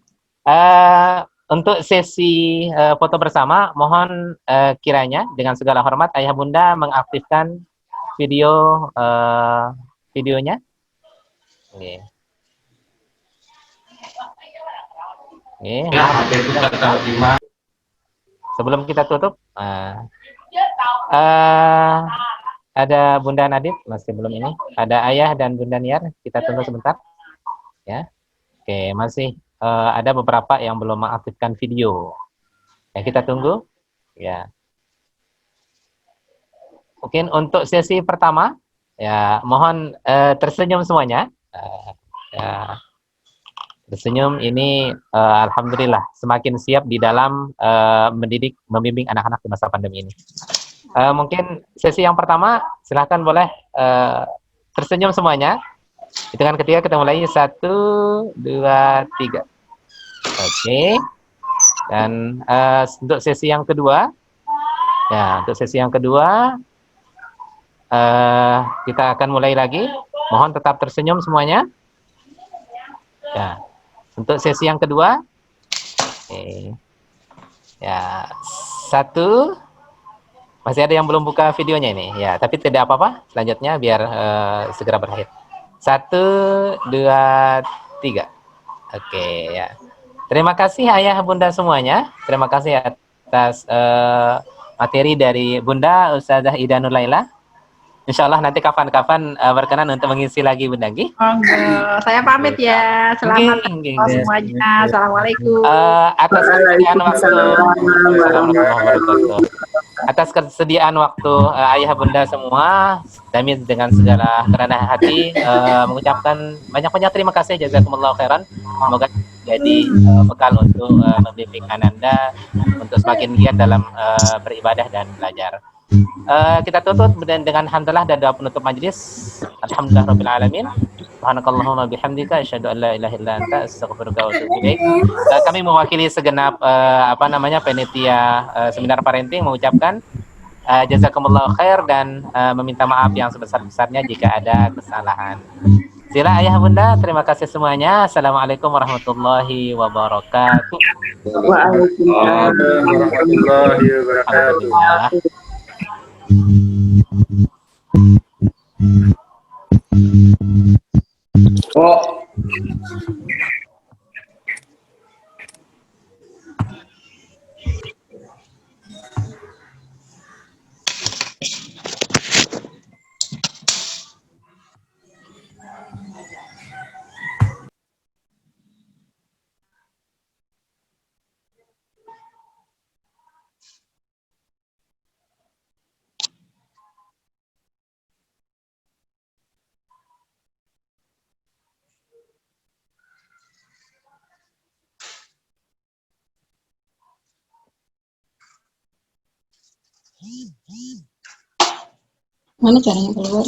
Untuk sesi foto bersama, mohon kiranya dengan segala hormat Ayah Bunda mengaktifkan videonya. Oke. Sebelum kita tutup, ada Bunda Nadif masih belum ini. Ada Ayah dan Bunda Niar. Kita tunggu sebentar. Ya, oke, masih ada beberapa yang belum mengaktifkan video. Ya, kita tunggu. Ya, mungkin untuk sesi pertama, ya memang tersenyum semuanya. Ya. Tersenyum ini alhamdulillah semakin siap di dalam membimbing anak-anak di masa pandemi ini. Mungkin sesi yang pertama silahkan boleh tersenyum semuanya. Hitungan ketiga kita mulai 1, 2, 3. Oke. Dan untuk sesi yang kedua, ya untuk sesi yang kedua kita akan mulai lagi. Mohon tetap tersenyum semuanya. Ya. Untuk sesi yang kedua, ya 1, masih ada yang belum buka videonya ini, ya. Tapi tidak apa-apa. Selanjutnya biar segera berakhir. 1, 2, 3. Oke, ya. Terima kasih Ayah Bunda semuanya. Terima kasih atas materi dari Bunda Ustazah Ida Nurlaila. Insya Allah nanti kapan-kapan berkenan untuk mengisi lagi Bunda Nggih. Saya pamit ya. Selamat Nggih, semuanya. Assalamualaikum. Atas kesediaan waktu. Assalamualaikum warahmatullahi wabarakatuh. Atas kesediaan waktu ayah bunda semua, kami dengan segala kerendahan hati mengucapkan banyak-banyak terima kasih, jazakumullah khairan. Semoga jadi bekal untuk membimbing Ananda untuk semakin giat dalam beribadah dan belajar. Kita tutup dengan hamdalah dan doa penutup majelis. Alhamdulillah rabbil alamin. Subhanakallahumma bihamdika asyhadu an la ilaha illa anta astaghfiruka wa atubu ilaik. Kami mewakili segenap panitia seminar parenting mengucapkan jazakumullah khair dan meminta maaf yang sebesar-besarnya jika ada kesalahan. Sila ayah bunda, terima kasih semuanya. Assalamualaikum warahmatullahi wabarakatuh. Waalaikumsalam warahmatullahi wabarakatuh. Oh. Mana caranya keluar?